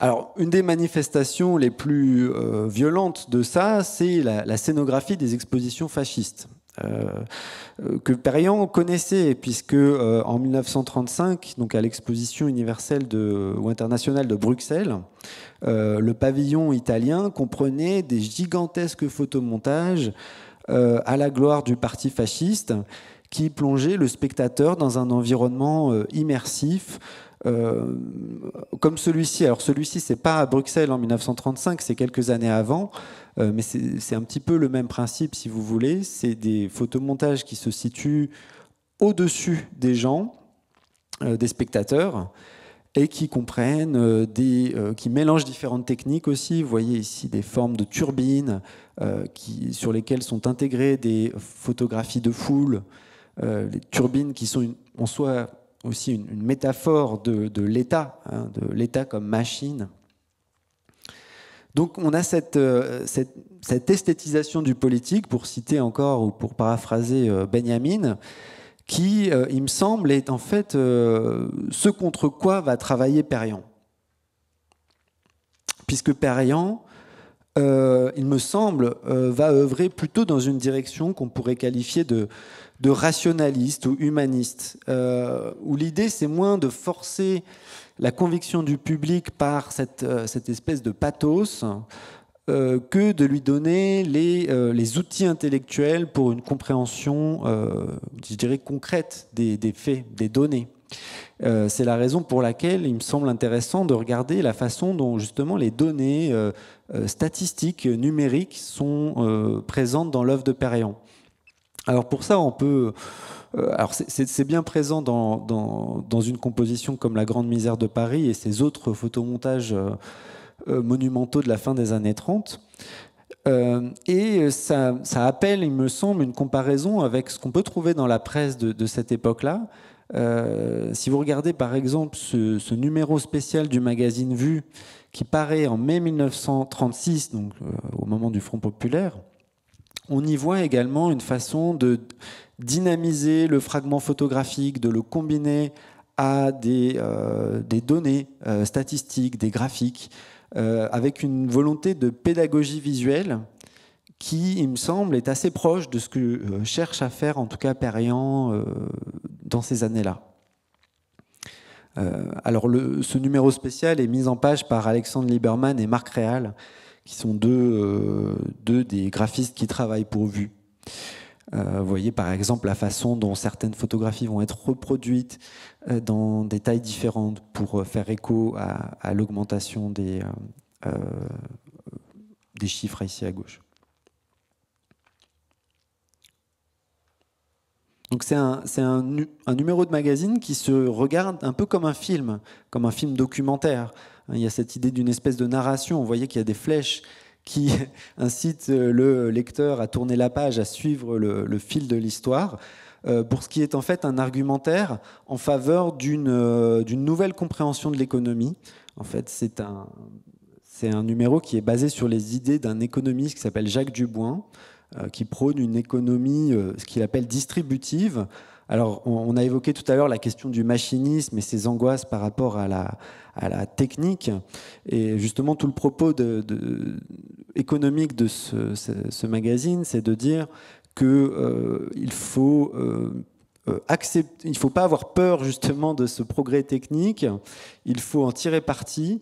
Alors, une des manifestations les plus violentes de ça, c'est la scénographie des expositions fascistes. Que Perriand connaissait, puisque en 1935, donc à l'exposition universelle ou internationale de Bruxelles, le pavillon italien comprenait des gigantesques photomontages à la gloire du parti fasciste, qui plongeait le spectateur dans un environnement immersif, comme celui-ci. Alors celui-ci, c'est pas à Bruxelles en 1935, c'est quelques années avant, mais c'est un petit peu le même principe, si vous voulez. C'est des photomontages qui se situent au-dessus des gens, des spectateurs, et qui comprennent qui mélangent différentes techniques aussi. Vous voyez ici des formes de turbines sur lesquelles sont intégrées des photographies de foule, les turbines qui sont en soi aussi une métaphore de l'État, de l'État comme machine. Donc on a cette esthétisation du politique, pour citer encore ou pour paraphraser Benjamin, qui, il me semble, est en fait ce contre quoi va travailler Perriand. Puisque Perriand, il me semble, va œuvrer plutôt dans une direction qu'on pourrait qualifier de rationaliste ou humaniste, où l'idée c'est moins de forcer la conviction du public par cette espèce de pathos que de lui donner les outils intellectuels pour une compréhension, je dirais, concrète des faits, des données. C'est la raison pour laquelle il me semble intéressant de regarder la façon dont justement les données statistiques, numériques sont présentes dans l'œuvre de Perriand. Alors pour ça, on peut... alors c'est bien présent dans une composition comme La Grande Misère de Paris et ces autres photomontages monumentaux de la fin des années 30. Et ça appelle, il me semble, une comparaison avec ce qu'on peut trouver dans la presse de cette époque-là. Si vous regardez par exemple ce numéro spécial du magazine Vue qui paraît en mai 1936, donc au moment du Front populaire, on y voit également une façon de dynamiser le fragment photographique, de le combiner à des données statistiques, des graphiques, avec une volonté de pédagogie visuelle qui, il me semble, est assez proche de ce que cherche à faire en tout cas Perriand dans ces années-là. Alors ce numéro spécial est mis en page par Alexandre Lieberman et Marc Réal, qui sont deux des graphistes qui travaillent pour Vue. Vous voyez par exemple la façon dont certaines photographies vont être reproduites dans des tailles différentes pour faire écho à l'augmentation des chiffres ici à gauche. Donc c'est un numéro de magazine qui se regarde un peu comme un film documentaire. Il y a cette idée d'une espèce de narration. Vous voyez qu'il y a des flèches qui incitent le lecteur à tourner la page, à suivre le fil de l'histoire, pour ce qui est en fait un argumentaire en faveur d'une nouvelle compréhension de l'économie. En fait, c'est un numéro qui est basé sur les idées d'un économiste qui s'appelle Jacques Duboin, qui prône une économie, ce qu'il appelle distributive. Alors, on a évoqué tout à l'heure la question du machinisme et ses angoisses par rapport à la technique. Et justement, tout le propos économique de ce magazine, c'est de dire qu'il faut il faut pas avoir peur justement de ce progrès technique. Il faut en tirer parti.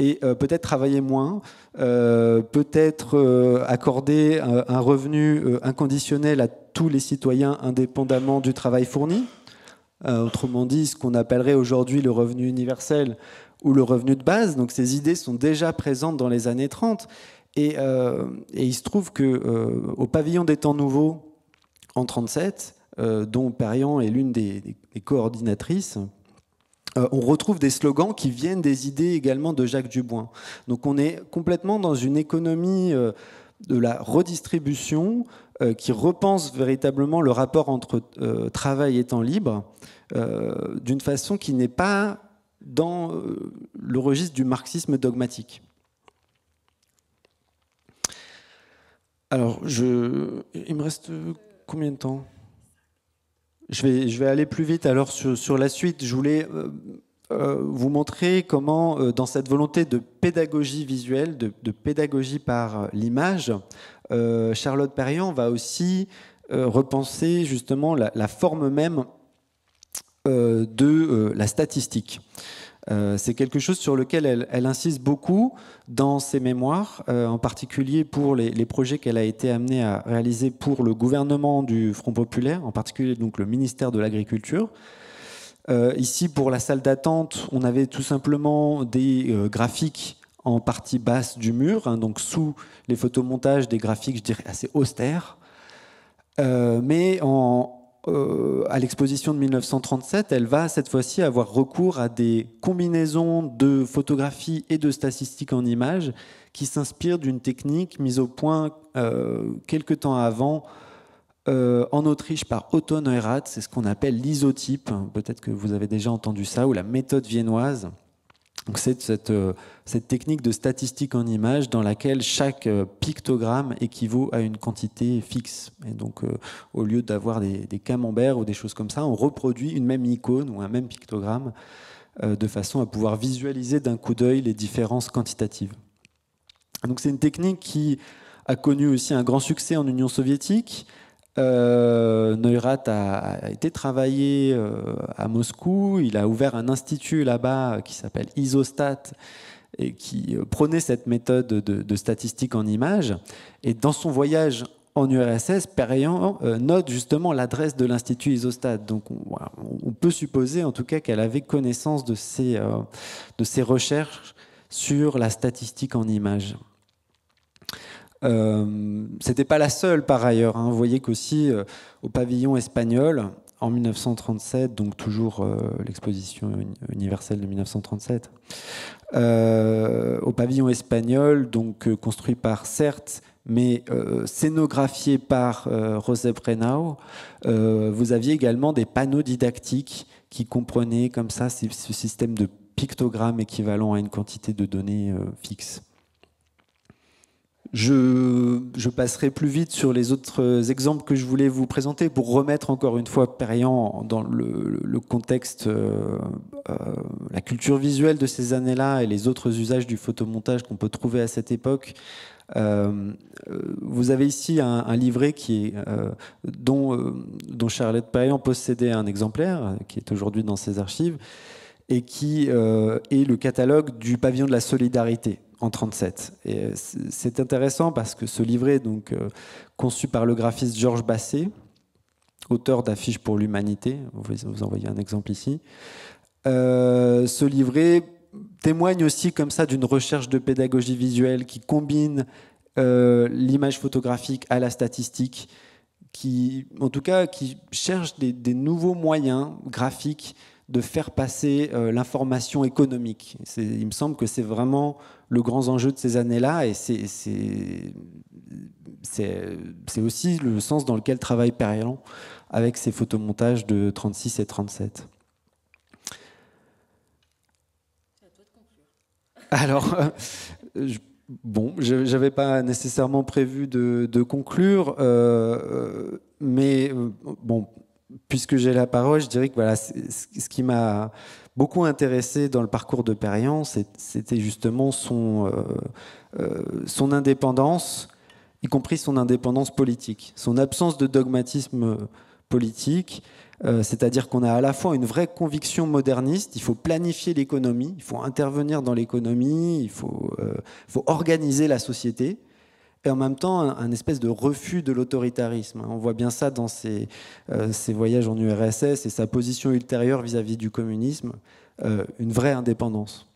Et peut-être travailler moins, peut-être accorder un revenu inconditionnel à tous les citoyens indépendamment du travail fourni. Autrement dit, ce qu'on appellerait aujourd'hui le revenu universel ou le revenu de base. Donc ces idées sont déjà présentes dans les années 30. Et il se trouve qu'au pavillon des temps nouveaux, en 1937, dont Perriand est l'une des coordinatrices, on retrouve des slogans qui viennent des idées également de Jacques Duboin. Donc on est complètement dans une économie de la redistribution qui repense véritablement le rapport entre travail et temps libre d'une façon qui n'est pas dans le registre du marxisme dogmatique. Alors, il me reste combien de temps ? Je vais aller plus vite alors sur la suite. Je voulais vous montrer comment, dans cette volonté de pédagogie visuelle, de pédagogie par l'image, Charlotte Perriand va aussi repenser justement la forme même de la statistique. C'est quelque chose sur lequel elle insiste beaucoup dans ses mémoires, en particulier pour les projets qu'elle a été amenée à réaliser pour le gouvernement du Front populaire, en particulier donc le ministère de l'Agriculture. Ici, pour la salle d'attente, on avait tout simplement des graphiques en partie basse du mur, hein, donc sous les photomontages, des graphiques, je dirais, assez austères. Mais à l'exposition de 1937, elle va cette fois-ci avoir recours à des combinaisons de photographie et de statistiques en images qui s'inspirent d'une technique mise au point quelque temps avant en Autriche par Otto Neurath. C'est ce qu'on appelle l'isotype. Peut-être que vous avez déjà entendu ça, ou la méthode viennoise. Donc c'est cette technique de statistique en images dans laquelle chaque pictogramme équivaut à une quantité fixe. Et donc au lieu d'avoir des camemberts ou des choses comme ça, on reproduit une même icône ou un même pictogramme de façon à pouvoir visualiser d'un coup d'œil les différences quantitatives. Donc c'est une technique qui a connu aussi un grand succès en Union soviétique. Neurath a été travaillé à Moscou. Il a ouvert un institut là-bas qui s'appelle Isostat et qui prônait cette méthode de statistique en images. Et dans son voyage en URSS, Perriand note justement l'adresse de l'institut Isostat. Donc on peut supposer en tout cas qu'elle avait connaissance de ces recherches sur la statistique en images. C'était pas la seule par ailleurs, hein. Vous voyez qu'aussi au pavillon espagnol en 1937, donc toujours l'exposition universelle de 1937, au pavillon espagnol, donc construit par Certes, mais scénographié par Josep Renau, vous aviez également des panneaux didactiques qui comprenaient comme ça ce système de pictogrammes équivalent à une quantité de données fixe. Je passerai plus vite sur les autres exemples que je voulais vous présenter pour remettre encore une fois Perriand dans le contexte, la culture visuelle de ces années-là et les autres usages du photomontage qu'on peut trouver à cette époque. Vous avez ici un livret dont Charlotte Perriand possédait un exemplaire, qui est aujourd'hui dans ses archives, et qui est le catalogue du pavillon de la solidarité en 1937. Et c'est intéressant parce que ce livret est donc conçu par le graphiste Georges Basset, auteur d'Affiches pour l'humanité. Vous en voyez un exemple ici. Ce livret témoigne aussi comme ça d'une recherche de pédagogie visuelle qui combine l'image photographique à la statistique, qui cherche des nouveaux moyens graphiques de faire passer l'information économique. Il me semble que c'est vraiment le grand enjeu de ces années-là, et c'est aussi le sens dans lequel travaille Perriand avec ses photomontages de 36 et 37. Alors, bon, je n'avais pas nécessairement prévu de conclure, mais bon, puisque j'ai la parole, je dirais que voilà, ce qui m'a beaucoup intéressé dans le parcours de Perriand, c'était justement son indépendance, y compris son indépendance politique, son absence de dogmatisme politique. C'est-à-dire qu'on a à la fois une vraie conviction moderniste, il faut planifier l'économie, il faut intervenir dans l'économie, il faut organiser la société, et en même temps un espèce de refus de l'autoritarisme. On voit bien ça dans ses voyages en URSS et sa position ultérieure vis-à-vis du communisme, une vraie indépendance.